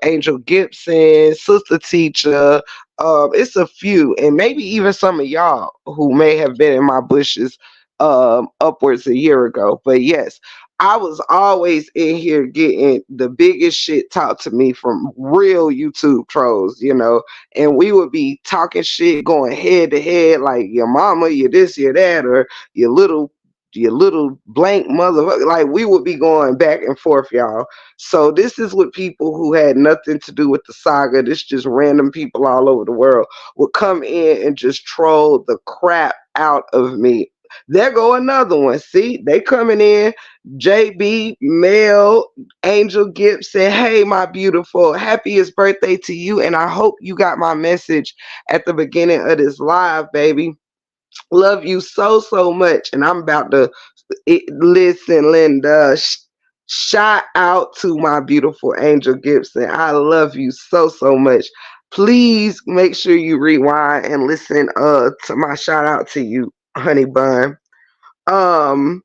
S1: Angel Gibson, Sister Teacher. It's a few, and maybe even some of y'all who may have been in my bushes upwards a year ago. But yes, I was always in here getting the biggest shit taught to me from real YouTube trolls, and we would be talking shit, going head to head, like your mama, you this, you that, or your little your little blank motherfucker. Like we would be going back and forth, y'all. So this is with people who had nothing to do with the saga. This just random people all over the world would come in and just troll the crap out of me. There go another one. See, they coming in. JB, Mel, Angel Gibson. Hey, my beautiful. Happiest birthday to you. And I hope you got my message at the beginning of this live, baby. Love you so, so much. And I'm about to listen, Linda. Shout out to my beautiful Angel Gibson. I love you so, so much. Please make sure you rewind and listen to my shout out to you, honey bun. Um,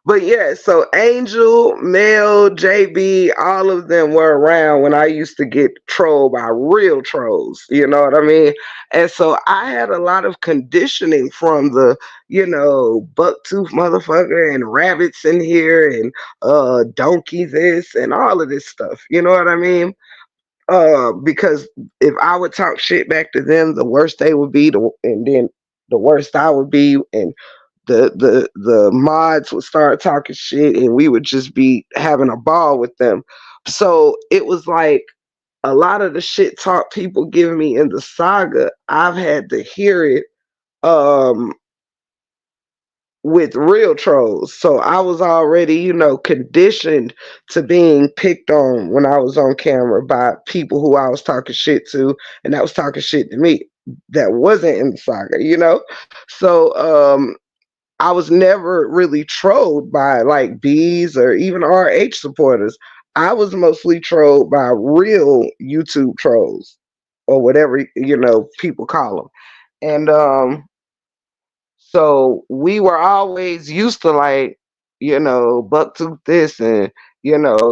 S1: but yeah, so Angel, Mel, JB, all of them were around when I used to get trolled by real trolls. You know what I mean? And so I had a lot of conditioning from the, bucktooth motherfucker and rabbits in here and donkey this and all of this stuff. You know what I mean? Because if I would talk shit back to them, the worse they would be, and then the worst I would be, and the mods would start talking shit, and we would just be having a ball with them. So it was like a lot of the shit talk people give me in the saga, I've had to hear it um with real trolls. So I was already, conditioned to being picked on when I was on camera by people who I was talking shit to and that was talking shit to me that wasn't in the saga. So I was never really trolled by like B's or even RH supporters. I was mostly trolled by real YouTube trolls or whatever, people call them. And so we were always used to like, bucktooth this and,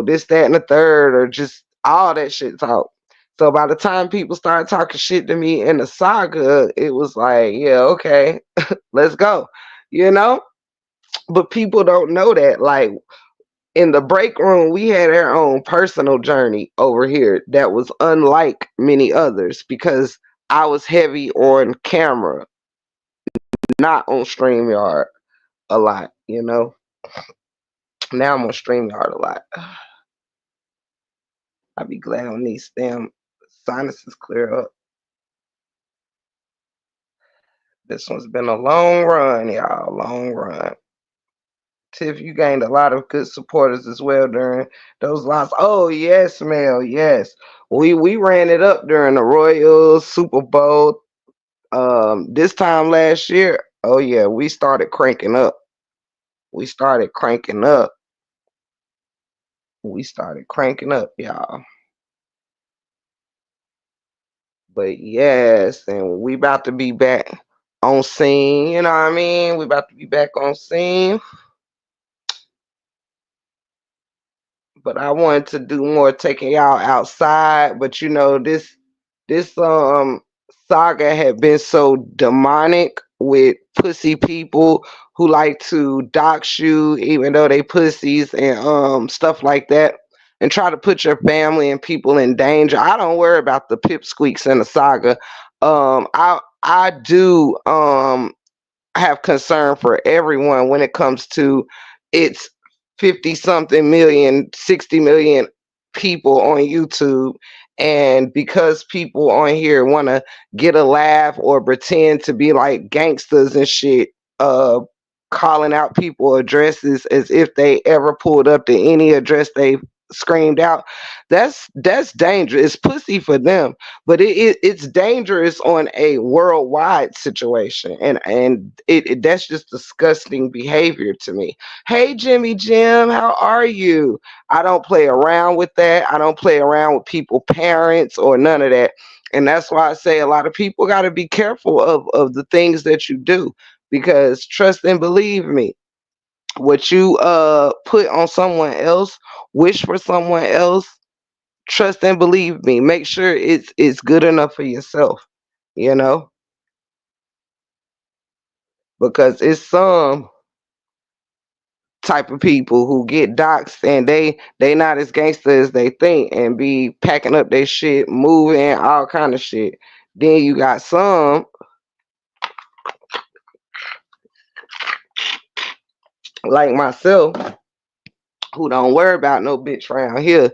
S1: this, that, and the third, or just all that shit talk. So by the time people started talking shit to me in the saga, it was like, yeah, okay, let's go, you know? But people don't know that. Like in the break room, we had our own personal journey over here that was unlike many others because I was heavy on camera, not on StreamYard a lot. Now I'm on StreamYard a lot. I'll be glad when these damn sinuses clear up. This one's been a long run, y'all. Long run. Tiff, you gained a lot of good supporters as well during those lots. Oh yes, Mel, yes. We ran it up during the Royals, Super Bowl. This time last year, oh yeah, we started cranking up. We started cranking up. We started cranking up, y'all. But yes, and we about to be back on scene, you know what I mean? We about to be back on scene. But I wanted to do more taking y'all outside. But this saga had been so demonic with pussy people who like to dox you even though they pussies and stuff like that and try to put your family and people in danger. I don't worry about the pipsqueaks in the saga. I do have concern for everyone when it comes to its 50 something million, 60 million people on YouTube. And because people on here want to get a laugh or pretend to be like gangsters and shit, calling out people addresses as if they ever pulled up to any address they screamed out. That's dangerous. It's pussy for them, but it's dangerous on a worldwide situation, and that's just disgusting behavior to me. Hey, Jimmy Jim, how are you? I don't play around with that. I don't play around with people, parents, or none of that. And that's why I say a lot of people got to be careful of the things that you do, because trust and believe me, what you put on someone else, wish for someone else, trust and believe me, make sure it's good enough for yourself, you know, because it's some type of people who get doxxed and they not as gangster as they think and be packing up their shit, moving all kind of shit. Then you got some like myself who don't worry about no bitch around here,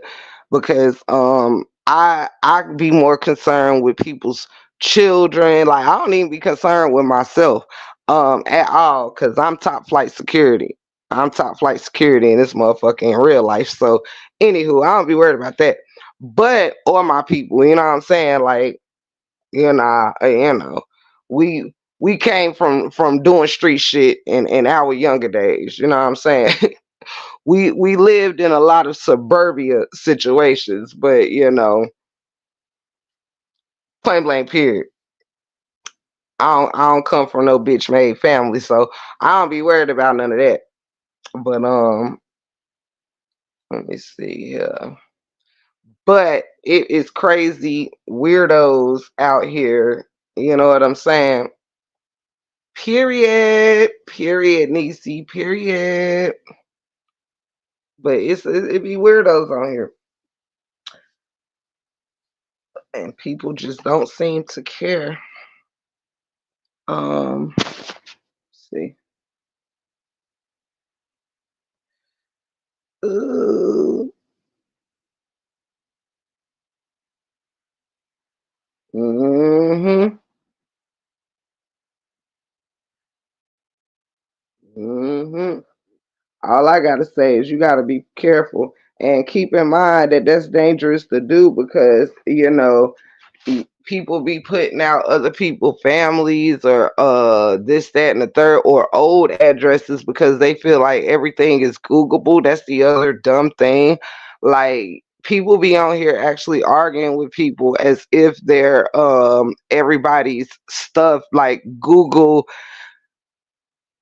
S1: because I be more concerned with people's children. Like I don't even be concerned with myself at all, because I'm top flight security. I'm top flight security in this motherfucker in real life. So anywho, I don't be worried about that. But or my people, you know what I'm saying? Like, we came from doing street shit in our younger days, you know what I'm saying? We lived in a lot of suburbia situations, but plain blank period. I don't come from no bitch made family, so I don't be worried about none of that. But let me see here. But it is crazy weirdos out here. You know what I'm saying? Period. Period. Niecy. Period. But it be weirdos on here, and people just don't seem to care. See. Ooh. Mhm. Mhm. All I gotta say is you gotta be careful and keep in mind that that's dangerous to do, because people be putting out other people families or this, that, and the third, or old addresses because they feel like everything is Googleable. That's the other dumb thing. Like people be on here actually arguing with people as if they're everybody's stuff. Like Google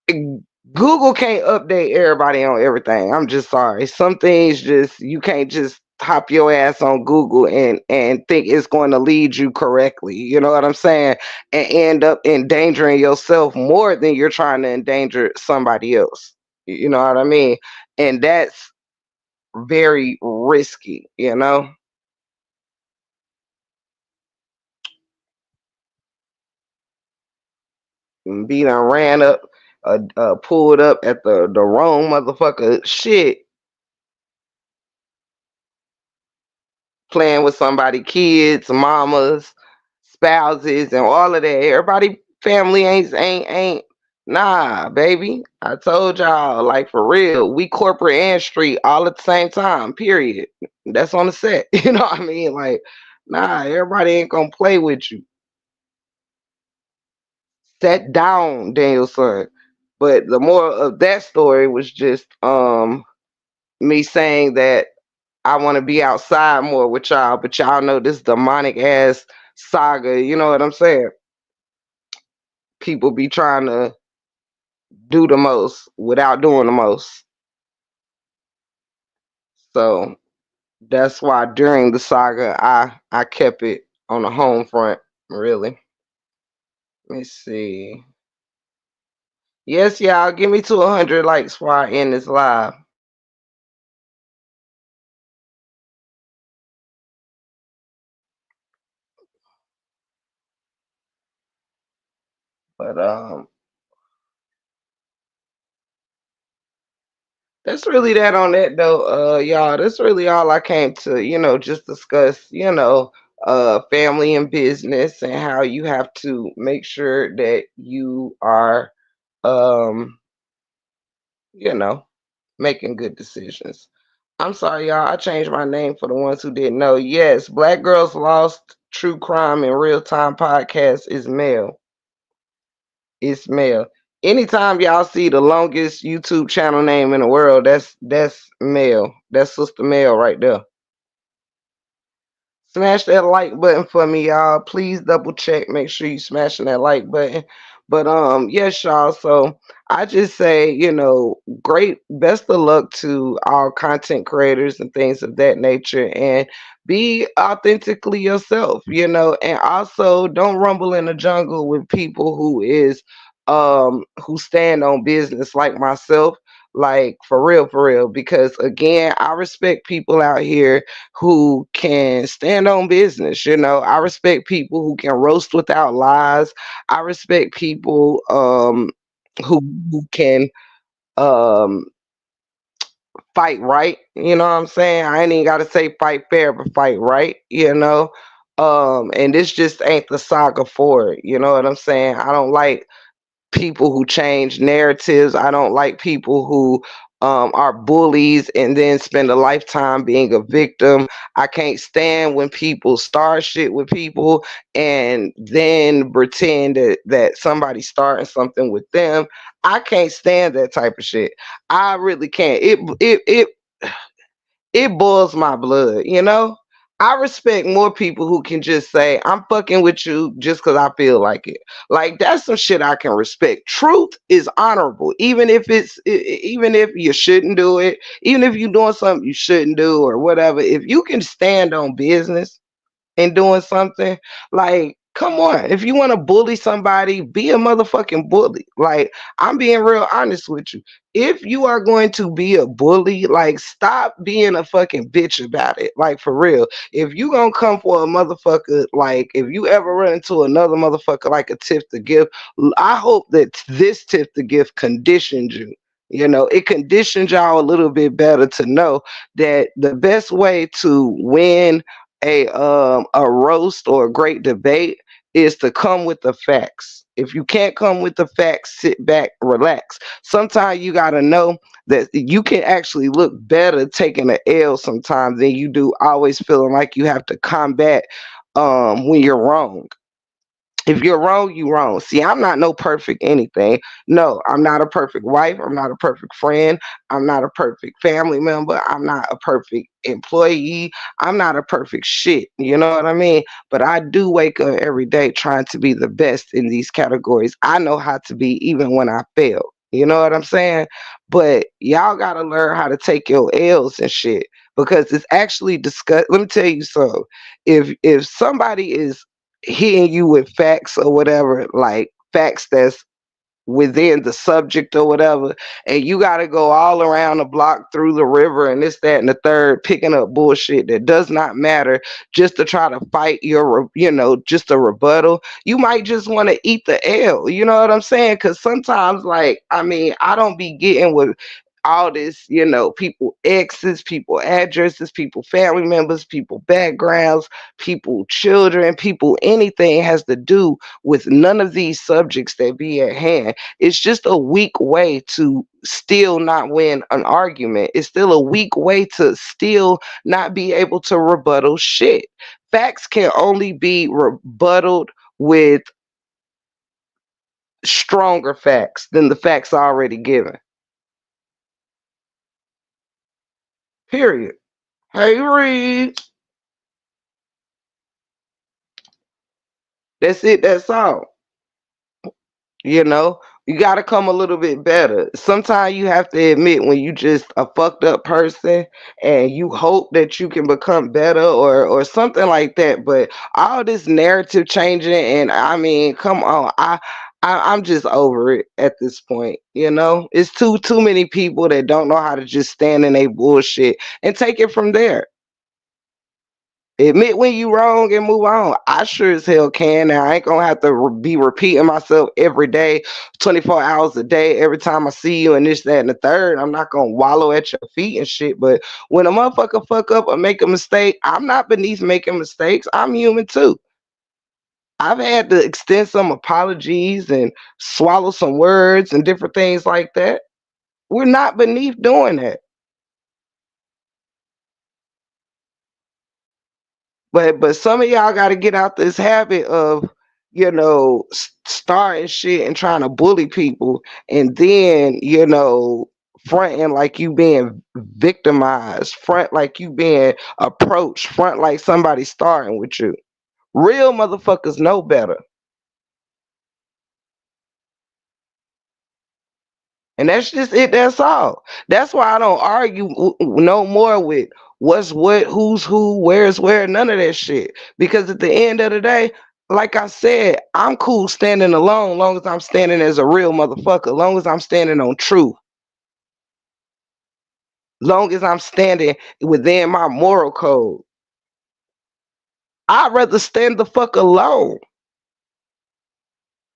S1: can't update everybody on everything. I'm just sorry. Some things just you can't just hop your ass on Google and think it's going to lead you correctly. You know what I'm saying? And end up endangering yourself more than you're trying to endanger somebody else. You know what I mean? And that's very risky, Be done ran up, pulled up at the wrong motherfucker shit, playing with somebody kids, mamas, spouses, and all of that. Everybody family ain't nah, baby. I told y'all, like for real, we corporate and street all at the same time. Period. That's on the set. You know what I mean? Like, nah, everybody ain't gonna play with you. Set down, Danielson. But the moral of that story was just me saying that I want to be outside more with y'all, but y'all know this demonic ass saga. You know what I'm saying? People be trying to do the most without doing the most. So that's why during the saga, I kept it on the home front. Really. Let me see. Yes, y'all, give me to 100 likes before I end this live. But that's really that on that though, y'all. That's really all I came to, just discuss, family and business, and how you have to make sure that you are, um, you know, making good decisions. I'm sorry, y'all. I changed my name for the ones who didn't know. Yes, Black Girls Lost True Crime in Real Time podcast is male. It's male. Anytime y'all see the longest YouTube channel name in the world, that's male. That's Sister Male right there. Smash that like button for me, y'all. Please double check. Make sure you smashing that like button. But yes, y'all. So I just say, great best of luck to all content creators and things of that nature, and be authentically yourself, and also don't rumble in the jungle with people who stand on business like myself. Like for real, because again, I respect people out here who can stand on business. I respect people who can roast without lies. I respect people who can um fight right. You know what I'm saying? I ain't even gotta say fight fair, but fight right. And this just ain't the saga for it. You know what I'm saying? I don't like people who change narratives. I don't like people who are bullies and then spend a lifetime being a victim. I can't stand when people start shit with people and then pretend that somebody's starting something with them. I can't stand that type of shit. I really can't. It boils my blood. I respect more people who can just say, I'm fucking with you just because I feel like it. Like, that's some shit I can respect. Truth is honorable, even if you shouldn't do it, even if you're doing something you shouldn't do or whatever. If you can stand on business and doing something, like, come on. If you want to bully somebody, be a motherfucking bully. Like, I'm being real honest with you. If you are going to be a bully, like, stop being a fucking bitch about it. Like, for real. If you gonna come for a motherfucker, like, if you ever run into another motherfucker like a Tiff the Gift, I hope that this Tiff the Gift conditioned you. It conditioned y'all a little bit better to know that the best way to win a roast or a great debate is to come with the facts. If you can't come with the facts, sit back, relax. Sometimes you got to know that you can actually look better taking an L sometimes than you do always feeling like you have to combat when you're wrong. If you're wrong, you wrong. See, I'm not no perfect anything. No, I'm not a perfect wife. I'm not a perfect friend. I'm not a perfect family member. I'm not a perfect employee. I'm not a perfect shit. You know what I mean? But I do wake up every day trying to be the best in these categories. I know how to be even when I fail. You know what I'm saying? But y'all gotta learn how to take your L's and shit, because it's actually disgust. Let me tell you something. If somebody is hitting you with facts or whatever, like facts that's within the subject or whatever, and you got to go all around the block through the river and this, that, and the third, picking up bullshit that does not matter just to try to fight just a rebuttal. You might just want to eat the L. You know what I'm saying? Because sometimes, like, I mean, I don't be getting with all this, people exes, people addresses, people family members, people backgrounds, people children, people anything has to do with none of these subjects that be at hand. It's just a weak way to still not win an argument. It's still a weak way to still not be able to rebuttal shit. Facts can only be rebutted with stronger facts than the facts already given. Period. Hey, Reed. That's it. That's all. You know, you got to come a little bit better. Sometimes you have to admit when you just a fucked up person and you hope that you can become better or something like that. But all this narrative changing, and I mean, come on, I'm just over it at this point. It's too many people that don't know how to just stand in a bullshit and take it from there. Admit when you wrong and move on. I sure as hell can. Now I ain't gonna have to be repeating myself every day, 24 hours a day, every time I see you and this, that, and the third. I'm not gonna wallow at your feet and shit. But when a motherfucker fuck up or make a mistake, I'm not beneath making mistakes. I'm human too. I've had to extend some apologies and swallow some words and different things like that. We're not beneath doing that. But some of y'all got to get out this habit of, starting shit and trying to bully people, and then fronting like you being victimized, front like you being approached, front like somebody starting with you. Real motherfuckers know better. And that's just it. That's all. That's why I don't argue no more with what's what, who's who, where's where, none of that shit. Because at the end of the day, like I said, I'm cool standing alone, long as I'm standing as a real motherfucker, long as I'm standing on truth, long as I'm standing within my moral code. I'd rather stand the fuck alone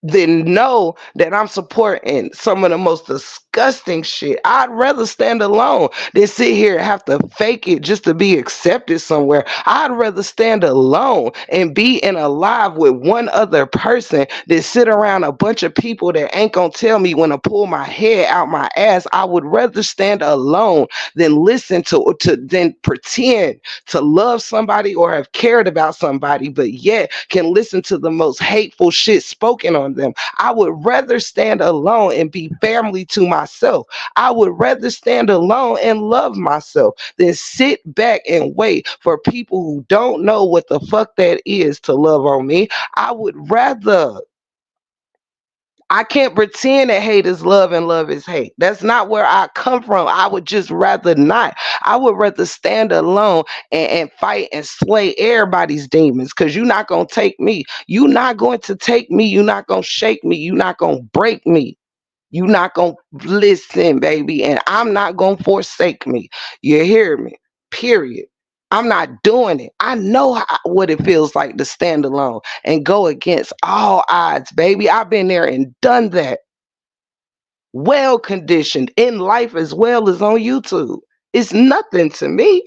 S1: than know that I'm supporting some of the most disgusting shit. I'd rather stand alone than sit here and have to fake it just to be accepted somewhere. I'd rather stand alone and be in a live with one other person than sit around a bunch of people that ain't gonna tell me when to pull my head out my ass. I would rather stand alone than listen to than pretend to love somebody or have cared about somebody, but yet can listen to the most hateful shit spoken on them. I would rather stand alone and be family to myself. I would rather stand alone and love myself than sit back and wait for people who don't know what the fuck that is to love on me. I would rather. I can't pretend that hate is love and love is hate. That's not where I come from. I would just rather not. I would rather stand alone and fight and slay everybody's demons, because you're not going to take me. You're not going to take me. You're not going to shake me. You're not going to break me. You're not going to listen, baby. And I'm not going to forsake me. You hear me? Period. I'm not doing it. I know what it feels like to stand alone and go against all odds, baby. I've been there and done that. Well conditioned in life as well as on YouTube. It's nothing to me.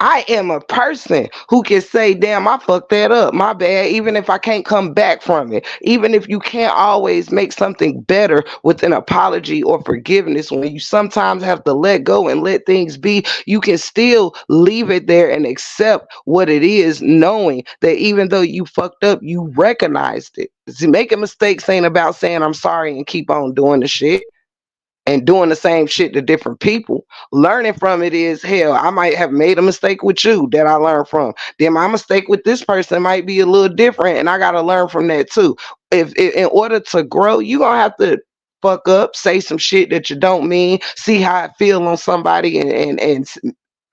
S1: I am a person who can say, damn, I fucked that up. My bad. Even if I can't come back from it, even if you can't always make something better with an apology or forgiveness, when you sometimes have to let go and let things be, you can still leave it there and accept what it is, knowing that even though you fucked up, you recognized it. See, making mistakes ain't about saying I'm sorry and keep on doing the shit and doing the same shit to different people. Learning from it is, hell, I might have made a mistake with you that I learned from. Then my mistake with this person might be a little different, and I got to learn from that too. If in order to grow, you gonna have to fuck up, say some shit that you don't mean, see how it feel on somebody, and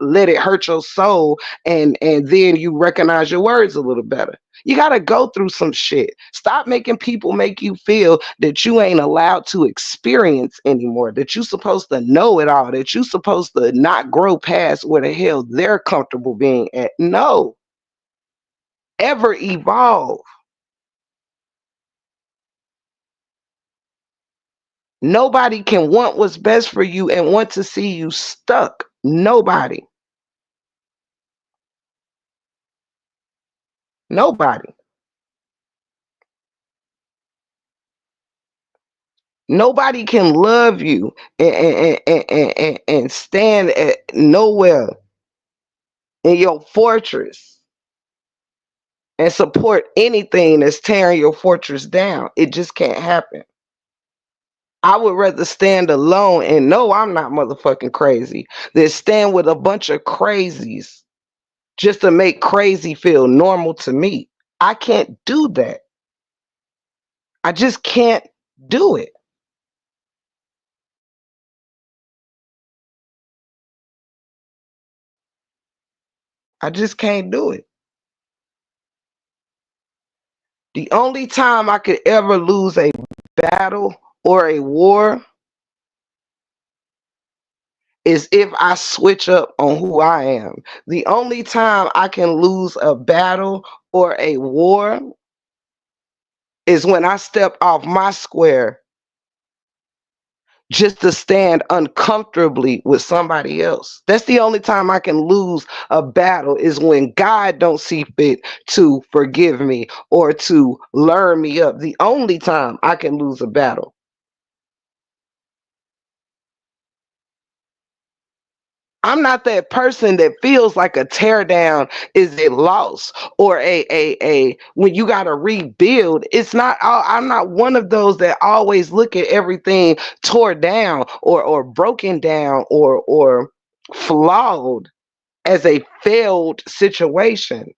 S1: let it hurt your soul, and then you recognize your words a little better. You got to go through some shit. Stop making people make you feel that you ain't allowed to experience anymore, that you supposed to know it all, that you supposed to not grow past where the hell they're comfortable being at. No, ever evolve. Nobody can want what's best for you and want to see you stuck. Nobody. Nobody. Nobody can love you and stand at nowhere in your fortress and support anything that's tearing your fortress down. It just can't happen. I would rather stand alone and know I'm not motherfucking crazy than stand with a bunch of crazies just to make crazy feel normal to me. I can't do that. I just can't do it. I just can't do it. The only time I could ever lose a battle or a war is if I switch up on who I am. The only time I can lose a battle or a war is when I step off my square just to stand uncomfortably with somebody else. That's the only time I can lose a battle, is when God don't see fit to forgive me or to learn me up. The only time I can lose a battle. I'm not that person that feels like a tear down is a loss or a when you got to rebuild. It's not. I'm not one of those that always look at everything tore down or broken down or flawed as a failed situation.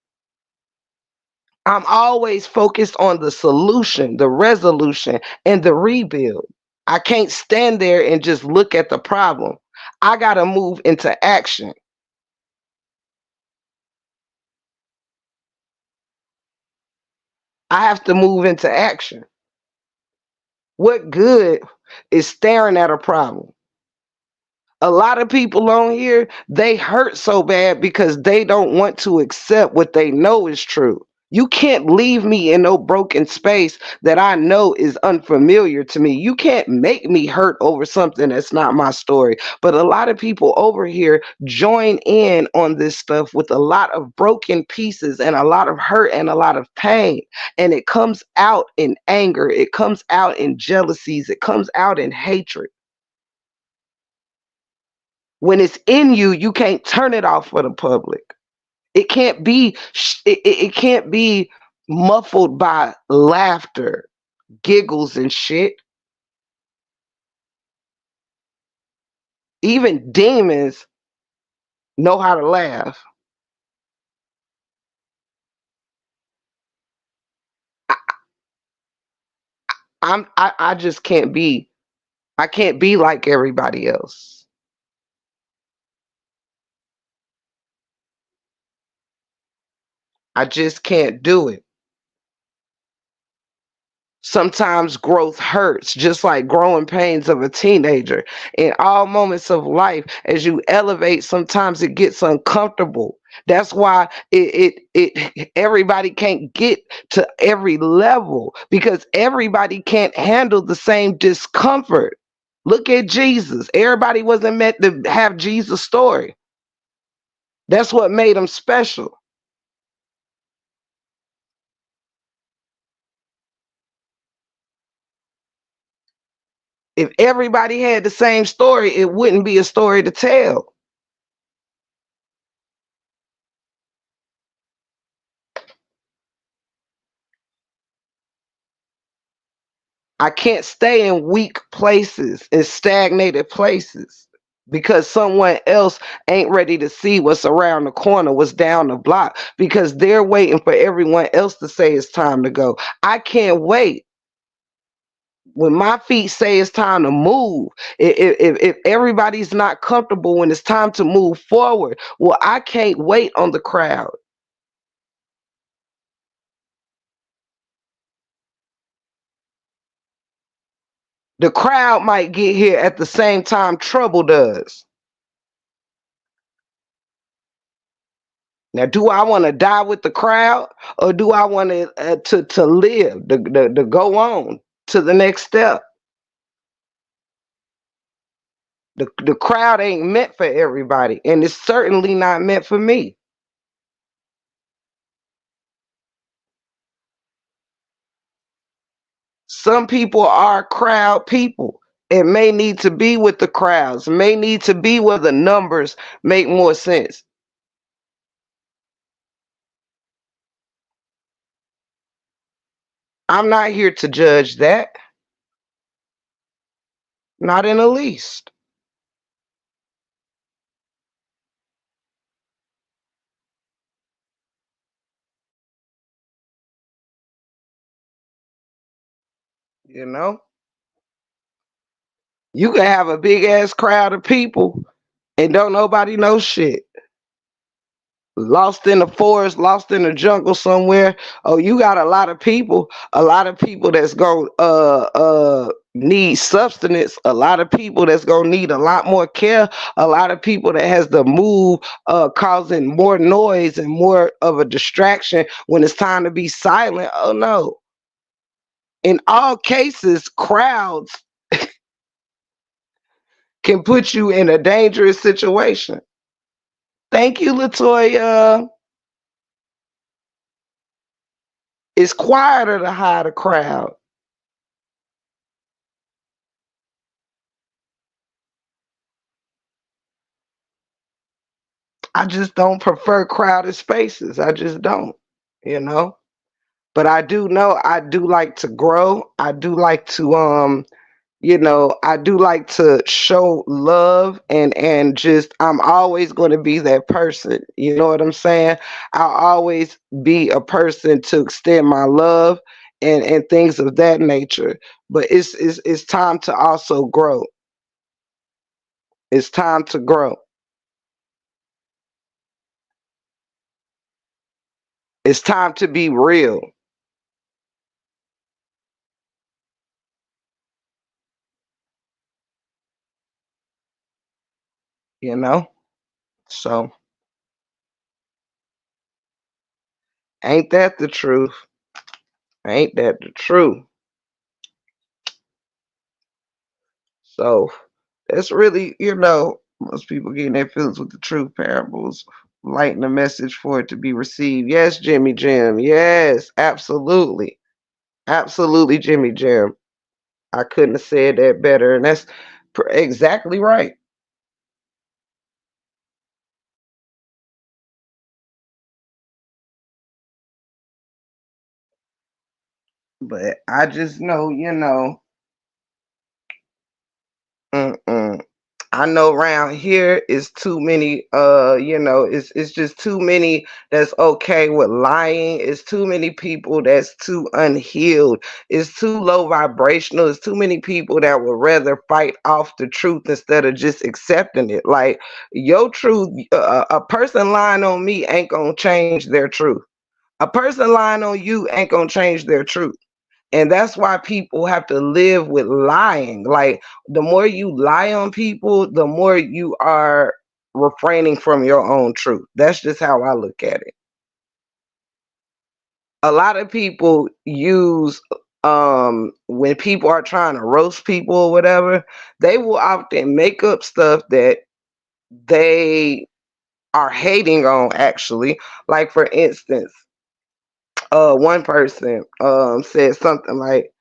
S1: I'm always focused on the solution, the resolution, and the rebuild. I can't stand there and just look at the problem. I got to move into action. I have to move into action. What good is staring at a problem? A lot of people on here, they hurt so bad because they don't want to accept what they know is true. You can't leave me in no broken space that I know is unfamiliar to me. You can't make me hurt over something that's not my story. But a lot of people over here join in on this stuff with a lot of broken pieces and a lot of hurt and a lot of pain. And it comes out in anger, it comes out in jealousies, it comes out in hatred. When it's in you, you can't turn it off for the public. It can't be it can't be muffled by laughter, giggles and shit. Even demons know how to laugh. I, I just can't be. I can't be like everybody else. I just can't do it. Sometimes growth hurts, just like growing pains of a teenager. In all moments of life, as you elevate, sometimes it gets uncomfortable. That's why everybody can't get to every level because everybody can't handle the same discomfort. Look at Jesus. Everybody wasn't meant to have Jesus' story. That's what made him special. If everybody had the same story, it wouldn't be a story to tell. I can't stay in weak places and stagnated places because someone else ain't ready to see what's around the corner, what's down the block, because they're waiting for everyone else to say it's time to go. I can't wait. When my feet say it's time to move, if everybody's not comfortable when it's time to move forward, well, I can't wait on the crowd. The crowd might get here at the same time trouble does. Now, do I want to die with the crowd, or do I want to live, to go on to the next step? The crowd ain't meant for everybody, and it's certainly not meant for me. Some people are crowd people. It may need to be with the crowds, may need to be where the numbers make more sense. I'm not here to judge that, not in the least. You know, you can have a big ass crowd of people and don't nobody know shit. Lost in the forest, lost in the jungle somewhere. Oh, you got a lot of people that's gonna need substance, a lot of people that's gonna need a lot more care, a lot of people that has to move causing more noise and more of a distraction when it's time to be silent. Oh no. In all cases, crowds can put you in a dangerous situation. Thank you, Latoya. It's quieter to hide a crowd. I just don't prefer crowded spaces. I just don't, you know. But I do know I do like to grow. I do like to I do like to show love, and just I'm always going to be that person. You know what I'm saying? I'll always be a person to extend my love and things of that nature. But it's time to also grow. It's time to grow. It's time to be real, you know? So, ain't that the truth? Ain't that the truth? So, that's really, most people getting their feelings with the truth parables, lighten the message for it to be received. Yes, Jimmy Jim. Yes, absolutely. Absolutely, Jimmy Jim. I couldn't have said that better. And that's exactly right. But I just know, mm-mm. I know around here is too many it's just too many that's okay with lying. It's too many people that's too unhealed. It's too low vibrational. It's too many people that would rather fight off the truth instead of just accepting it. Like your truth, a person lying on me ain't gonna change their truth. A person lying on you ain't gonna change their truth. And that's why people have to live with lying. Like the more you lie on people, the more you are refraining from your own truth. That's just how I look at it. A lot of people use when people are trying to roast people or whatever, they will often make up stuff that they are hating on actually. Like for instance, one person said something like,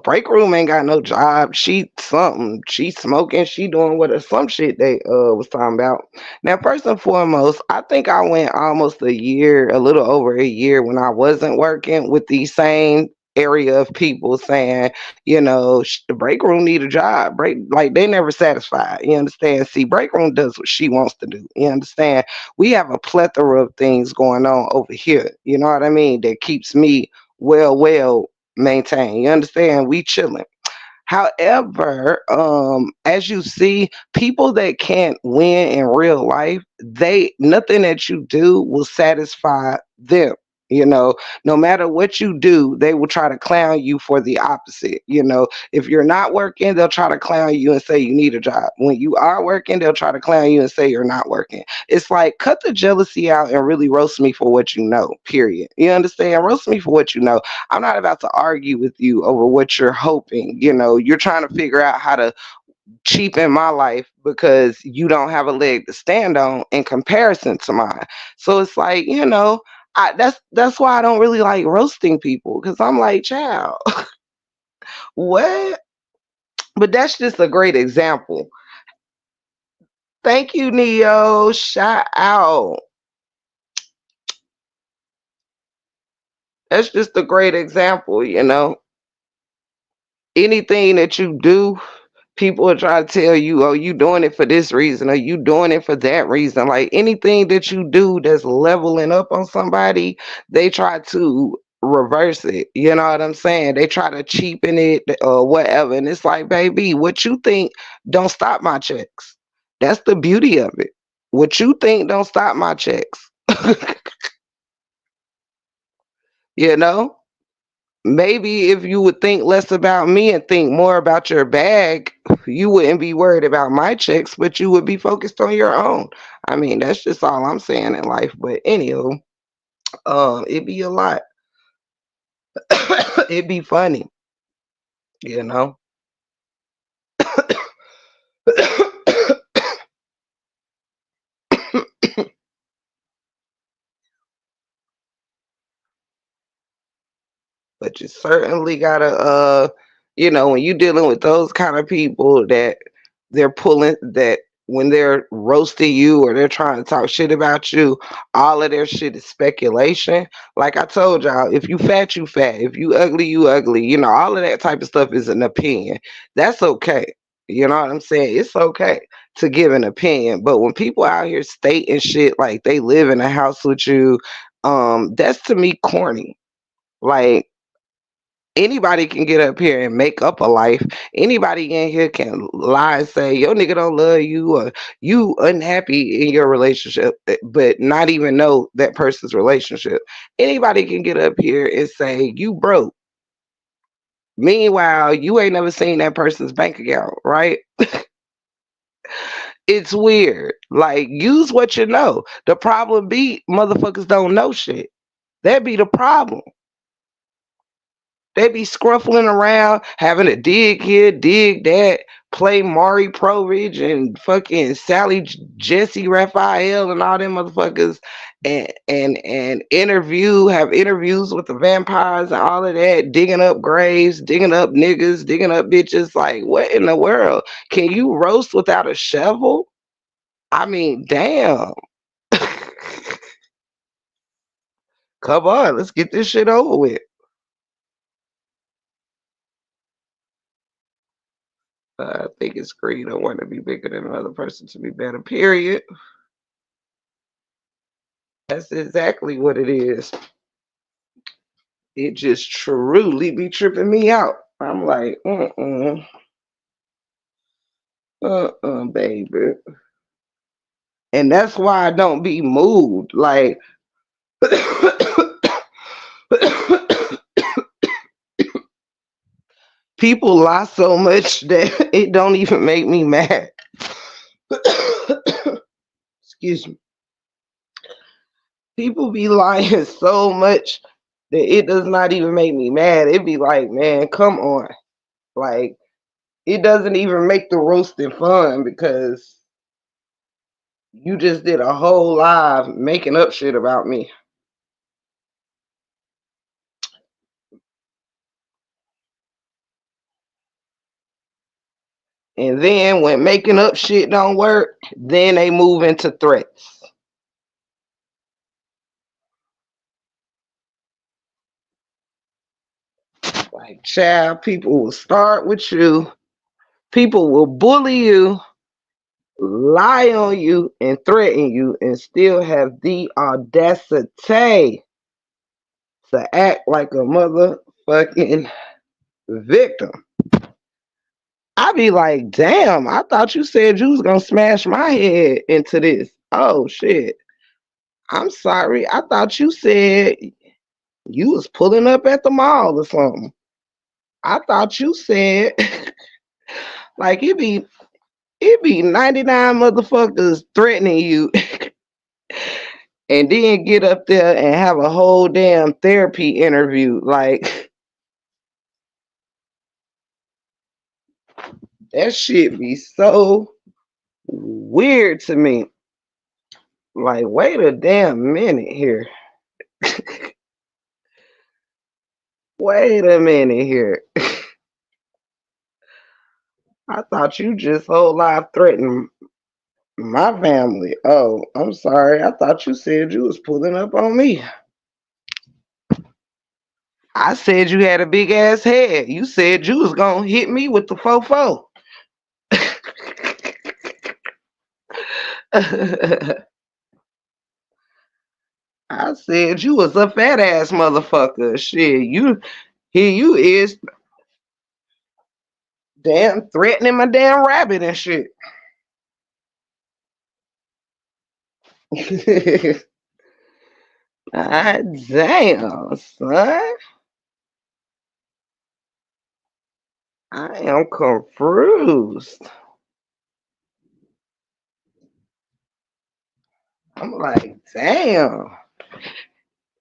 S1: break room ain't got no job. She something. She smoking. She doing what some shit they was talking about. Now, first and foremost, I think I went almost a year, a little over a year when I wasn't working with the same area of people saying, the break room need a job. Break like they never satisfied. You understand? See, break room does what she wants to do. You understand? We have a plethora of things going on over here. You know what I mean? That keeps me well maintain. You understand? We chilling. However, as you see, people that can't win in real life, they nothing that you do will satisfy them. No matter what you do, they will try to clown you for the opposite. If you're not working, they'll try to clown you and say you need a job. When you are working, they'll try to clown you and say you're not working. It's like cut the jealousy out and really roast me for what you know, period. You understand? Roast me for what you know. I'm not about to argue with you over what you're hoping. You're trying to figure out how to cheapen my life because you don't have a leg to stand on in comparison to mine. So it's like, that's why I don't really like roasting people because I'm like, child, what? But that's just a great example. Thank you, Neo. Shout out. That's just a great example. Anything that you do, people are trying to tell you, oh, you doing it for this reason, or you doing it for that reason. Like anything that you do that's leveling up on somebody, they try to reverse it. You know what I'm saying? They try to cheapen it or whatever. And it's like, baby, what you think don't stop my checks. That's the beauty of it. What you think don't stop my checks. you know? Maybe if you would think less about me and think more about your bag, you wouldn't be worried about my checks, but you would be focused on your own. I mean, that's just all I'm saying in life. But anywho, it'd be a lot. It'd be funny, you know. But you certainly gotta when you dealing with those kind of people that they're pulling that when they're roasting you or they're trying to talk shit about you, all of their shit is speculation. Like I told y'all, if you fat, you fat. If you ugly, you ugly. You know, all of that type of stuff is an opinion. That's okay. You know what I'm saying? It's okay to give an opinion. But when people out here stating shit like they live in a house with you, that's to me corny. Like anybody can get up here and make up a life. Anybody in here can lie and say your nigga don't love you or you unhappy in your relationship, but not even know that person's relationship. Anybody can get up here and say you broke. Meanwhile, you ain't never seen that person's bank account, right? It's weird. Like use what you know. The problem be motherfuckers don't know shit. That be the problem. They be scruffling around, having to dig here, dig that, play Maury Povich and fucking Sally Jesse Raphael and all them motherfuckers, and have interviews with the vampires and all of that, digging up graves, digging up niggas, digging up bitches. Like, what in the world? Can you roast without a shovel? I mean, damn. Come on, let's get this shit over with. I think it's greed. I want to be bigger than another person to be better. Period. That's exactly what it is. It just truly be tripping me out. I'm like, baby. And that's why I don't be moved. Like, people lie so much that it don't even make me mad. Excuse me. People be lying so much that it does not even make me mad. It be like, man, come on. Like, it doesn't even make the roasting fun because you just did a whole live making up shit about me. And then when making up shit don't work, then they move into threats. Like, child, people will start with you, people will bully you, lie on you, and threaten you, and still have the audacity to act like a motherfucking victim. I be like, damn, I thought you said you was gonna smash my head into this. Oh shit. I'm sorry. I thought you said you was pulling up at the mall or something. I thought you said like it be 99 motherfuckers threatening you and then get up there and have a whole damn therapy interview. Like that shit be so weird to me. Like, wait a damn minute here. Wait a minute here. I thought you just whole life threatened my family. Oh, I'm sorry. I thought you said you was pulling up on me. I said you had a big ass head. You said you was gonna hit me with the fofo. I said you was a fat ass motherfucker. Shit, here you is damn threatening my damn rabbit and shit. Ah, damn, son. I am confused. I'm like, damn.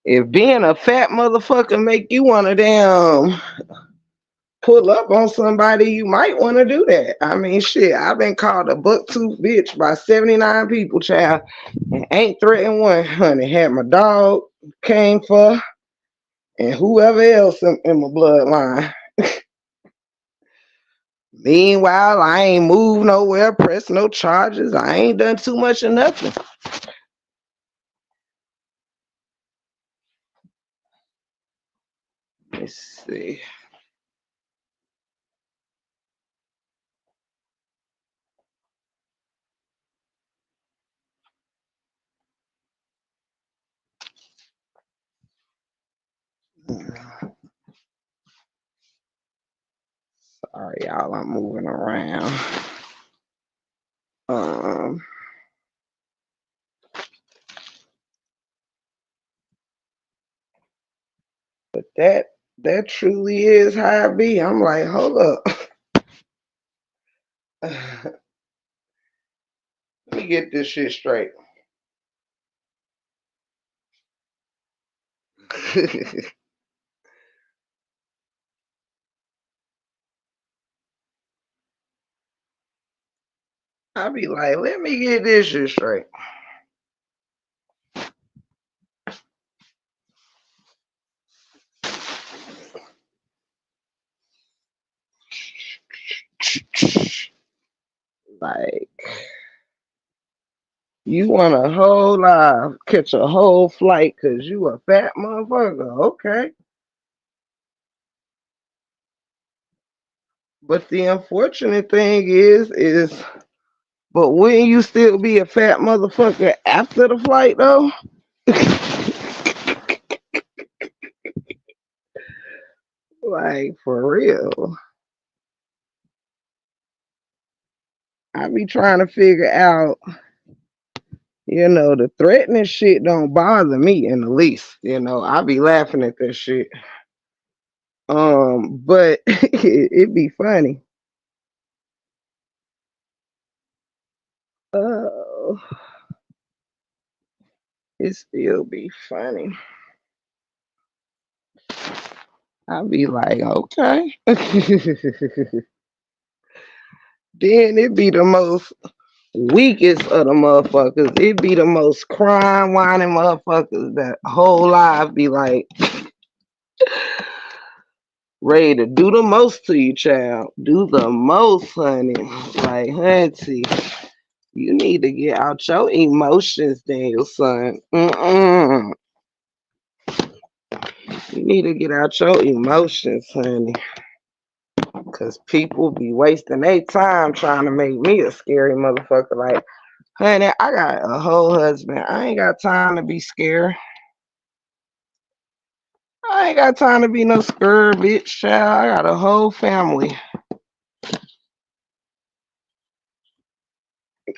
S1: If being a fat motherfucker make you wanna damn pull up on somebody, you might want to do that. I mean, shit, I've been called a buck tooth bitch by 79 people, child, and ain't threatened one, honey. Had my dog came for and whoever else in my bloodline. Meanwhile, I ain't moved nowhere, pressed no charges. I ain't done too much of nothing. Let's see. Sorry, y'all, I'm moving around. Um, but that truly is how I be. I'm like, hold up. Let me get this shit straight. I be like, let me get this shit straight. Like, you want a whole life, catch a whole flight because you a fat motherfucker. Okay. But the unfortunate thing is, but wouldn't you still be a fat motherfucker after the flight though? Like, for real. I be trying to figure out, the threatening shit don't bother me in the least. I be laughing at that shit. But it be funny. Oh, it still be funny. I be like, okay. Then it be the most weakest of the motherfuckers. It be the most crying, whining motherfuckers that whole life be like ready to do the most to you, child. Do the most, honey. Like, hunty, you need to get out your emotions, Daniel, son. You need to get out your emotions, honey. Cause people be wasting their time trying to make me a scary motherfucker. Like, honey, I got a whole husband. I ain't got time to be scared. I ain't got time to be no scared bitch, child. I got a whole family.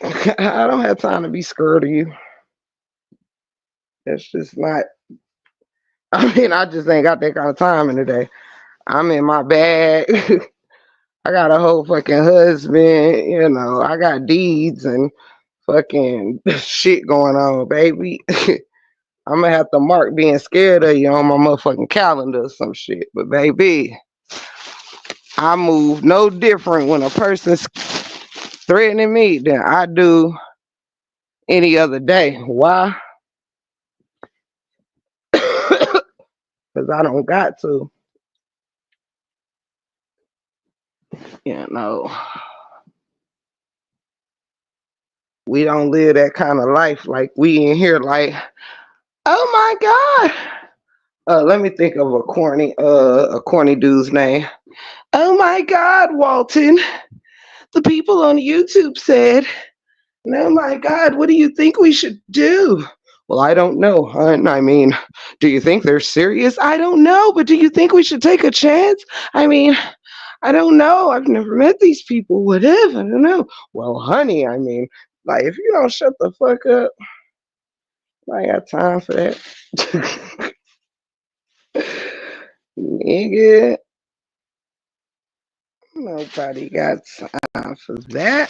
S1: I don't have time to be scared of you. That's just not. I mean, I just ain't got that kind of time in the day. I'm in my bag. I got a whole fucking husband. I got deeds and fucking shit going on, baby. I'm gonna have to mark being scared of you on my motherfucking calendar or some shit. But baby, I move no different when a person's threatening me than I do any other day. Why? Because I don't got to. You know, we don't live that kind of life. Like we in here, like, oh my god. Let me think of a corny dude's name. Oh my god, Walton. The people on YouTube said, oh my god, what do you think we should do? Well, I don't know, hon. I mean, do you think they're serious? I don't know, but do you think we should take a chance? I mean, I don't know. I've never met these people. Whatever. I don't know. Well, honey, I mean, like, if you don't shut the fuck up, I ain't got time for that. Nigga, nobody got time for that.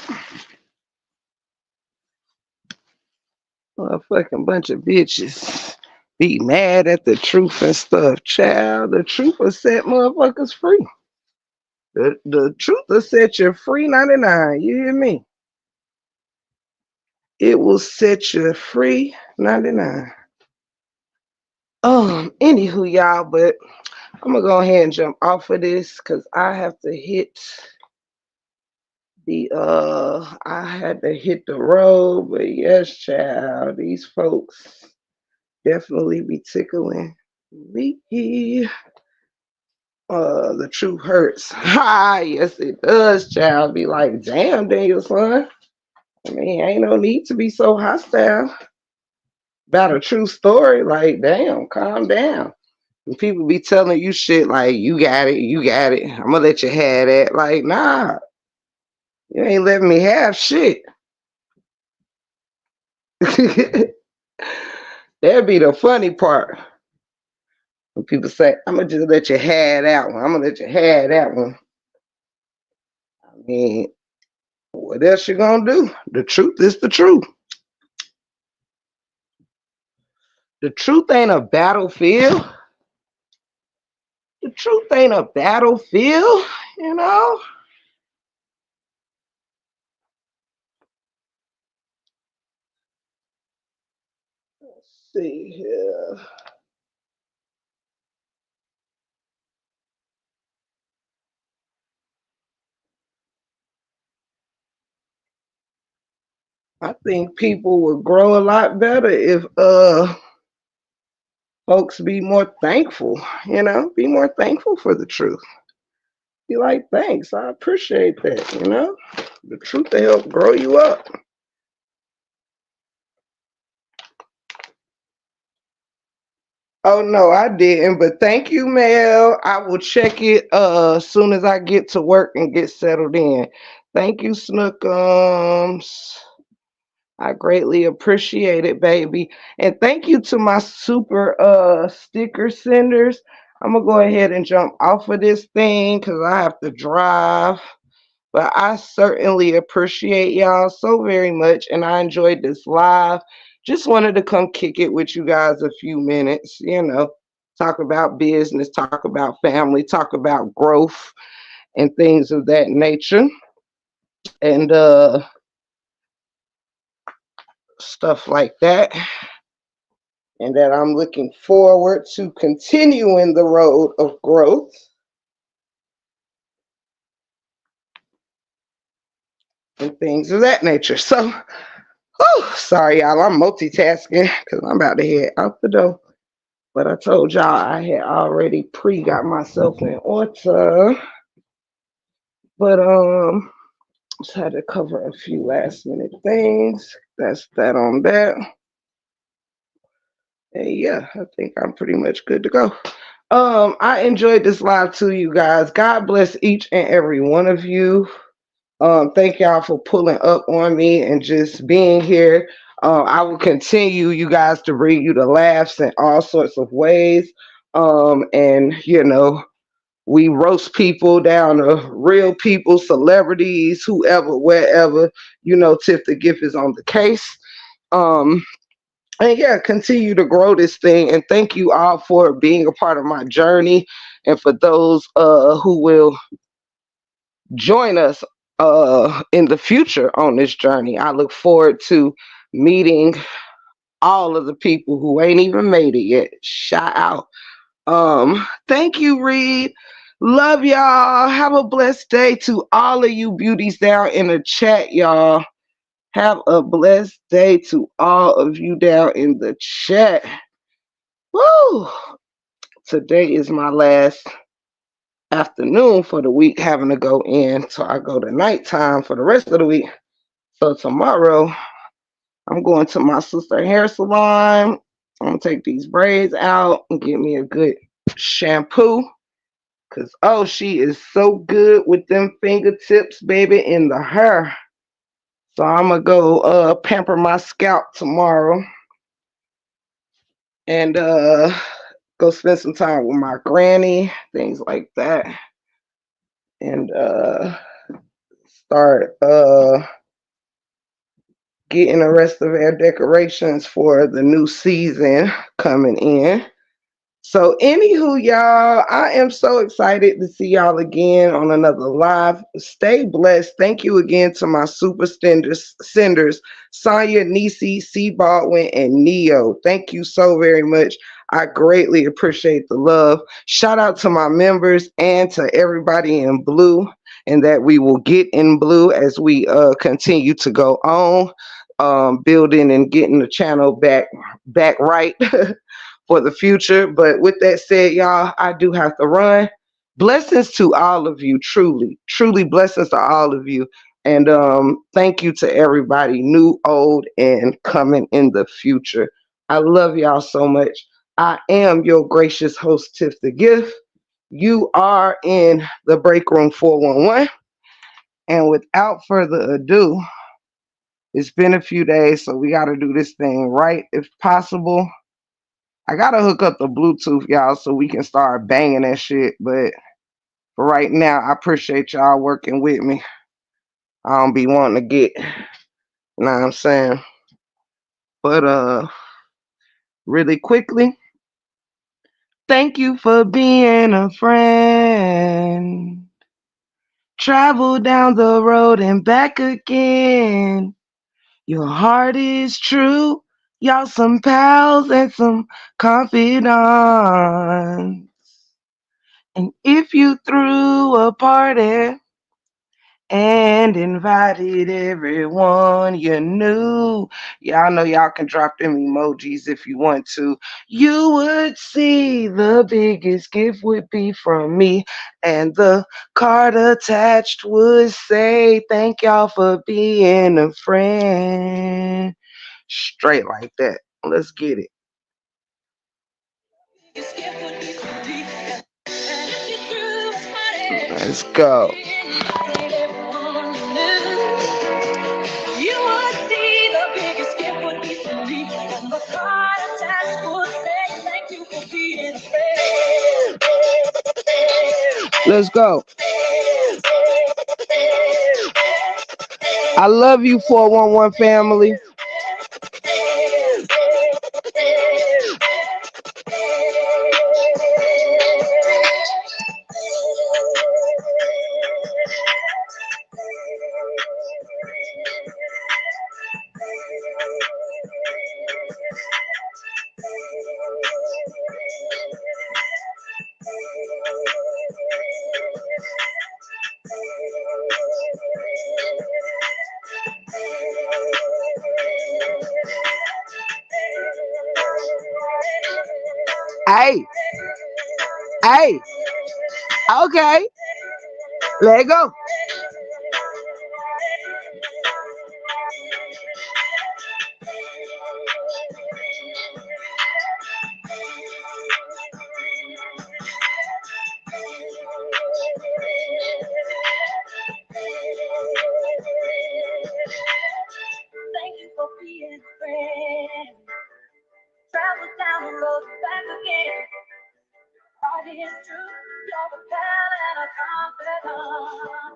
S1: A fucking bunch of bitches be mad at the truth and stuff. Child, the truth will set motherfuckers free. The truth will set you free 99. You hear me? It will set you free 99. Anywho, y'all, but I'm gonna go ahead and jump off of this because I have to hit I had to hit the road, but yes, child, these folks definitely be tickling me. The truth hurts. Ha, yes it does, child. Be like, damn, Daniel, son. I mean, ain't no need to be so hostile about a true story. Like, damn, calm down. And people be telling you shit like, you got it, you got it. I'm gonna let you have that. Like, nah, you ain't letting me have shit. That'd be the funny part. When people say, I'm gonna just let you have that one. I'm gonna let you have that one. I mean, what else you gonna do? The truth is the truth. The truth ain't a battlefield. The truth ain't a battlefield, you know? Let's see here. I think people would grow a lot better if folks be more thankful, be more thankful for the truth. Be like, thanks, I appreciate that. The truth to help grow you up. Oh no, I didn't, but thank you, Mel. I will check it as soon as I get to work and get settled in. Thank you, Snookums. I greatly appreciate it, baby. And thank you to my super sticker senders. I'm gonna go ahead and jump off of this thing because I have to drive. But I certainly appreciate y'all so very much, and I enjoyed this live. Just wanted to come kick it with you guys a few minutes, talk about business, talk about family, talk about growth and things of that nature, and stuff like that. And that I'm looking forward to continuing the road of growth and things of that nature. So, sorry, y'all, I'm multitasking because I'm about to head out the door. But I told y'all I had already got myself in order. But just had to cover a few last minute things. That's that on that. And yeah, I think I'm pretty much good to go. I enjoyed this live too, you guys. God bless each and every one of you. Thank y'all for pulling up on me and just being here. I will continue, you guys, to bring you the laughs in all sorts of ways. And we roast people down to real people, celebrities, whoever, wherever. Tip the gift is on the case. Um, and yeah, continue to grow this thing. And thank you all for being a part of my journey. And for those who will join us in the future on this journey, I look forward to meeting all of the people who ain't even made it yet. Shout out. Thank you, Reed. Love y'all. Have a blessed day to all of you beauties down in the chat, y'all. Have a blessed day to all of you down in the chat. Woo! Today is my last afternoon for the week, having to go in. So I go to nighttime for the rest of the week. So tomorrow, I'm going to my sister hair salon. I'm going to take these braids out and get me a good shampoo. Because, oh, she is so good with them fingertips, baby, in the hair. So I'm going to go pamper my scalp tomorrow. And go spend some time with my granny, things like that. And start getting the rest of our decorations for the new season coming in. So, anywho, y'all, I am so excited to see y'all again on another live. Stay blessed. Thank you again to my super senders, Sonya, Nisi, C. Baldwin, and Neo. Thank you so very much. I greatly appreciate the love. Shout out to my members and to everybody in blue. and that we will get in blue as we continue to go on, building and getting the channel back right for the future. But with that said, y'all, I do have to run. Blessings to all of you, truly, truly blessings to all of you. And thank you to everybody, new, old, and coming in the future. I love y'all so much. I am your gracious host, Tiff the Gift. You are in the break room 411. And without further ado, it's been a few days, so we got to do this thing right if possible. I got to hook up the Bluetooth, y'all, so we can start banging that shit. But for right now, I appreciate y'all working with me. I don't be wanting to get, you know what I'm saying? But really quickly, thank you for being a friend. Travel down the road and back again. Your heart is true. Y'all some pals and some confidants. And if you threw a party and invited everyone you knew, y'all know y'all can drop them emojis if you want to. You would see the biggest gift would be from me, and the card attached would say, "Thank y'all for being a friend." Straight like that. Let's get it. Let's go. You would see the biggest gift would be for me, and the card attached would say, "Thank you for being a friend." Let's go. I love you, 411 family. Hey, hey, okay, let go. Thank you for being a friend. Travel down the road back again. Heart is true. You're the pal and a confidant.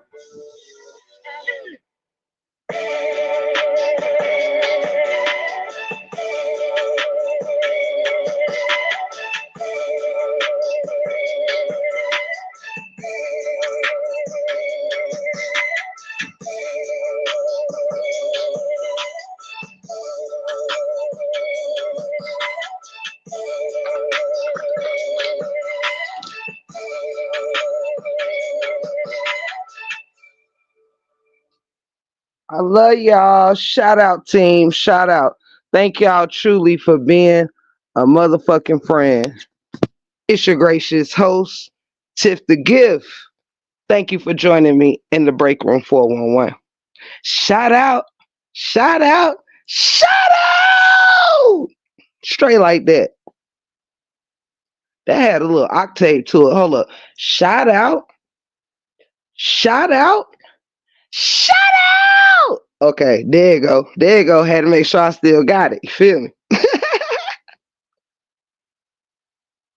S1: I love y'all. Shout out, team. Shout out. Thank y'all truly for being a motherfucking friend. It's your gracious host, Tiff the Gift. Thank you for joining me in the break room 411. Shout out, shout out, shout out! Straight like that. That had a little octave to it. Hold up. Shout out, shout out, shout out! Okay, there you go. There you go. Had to make sure I still got it. You feel me?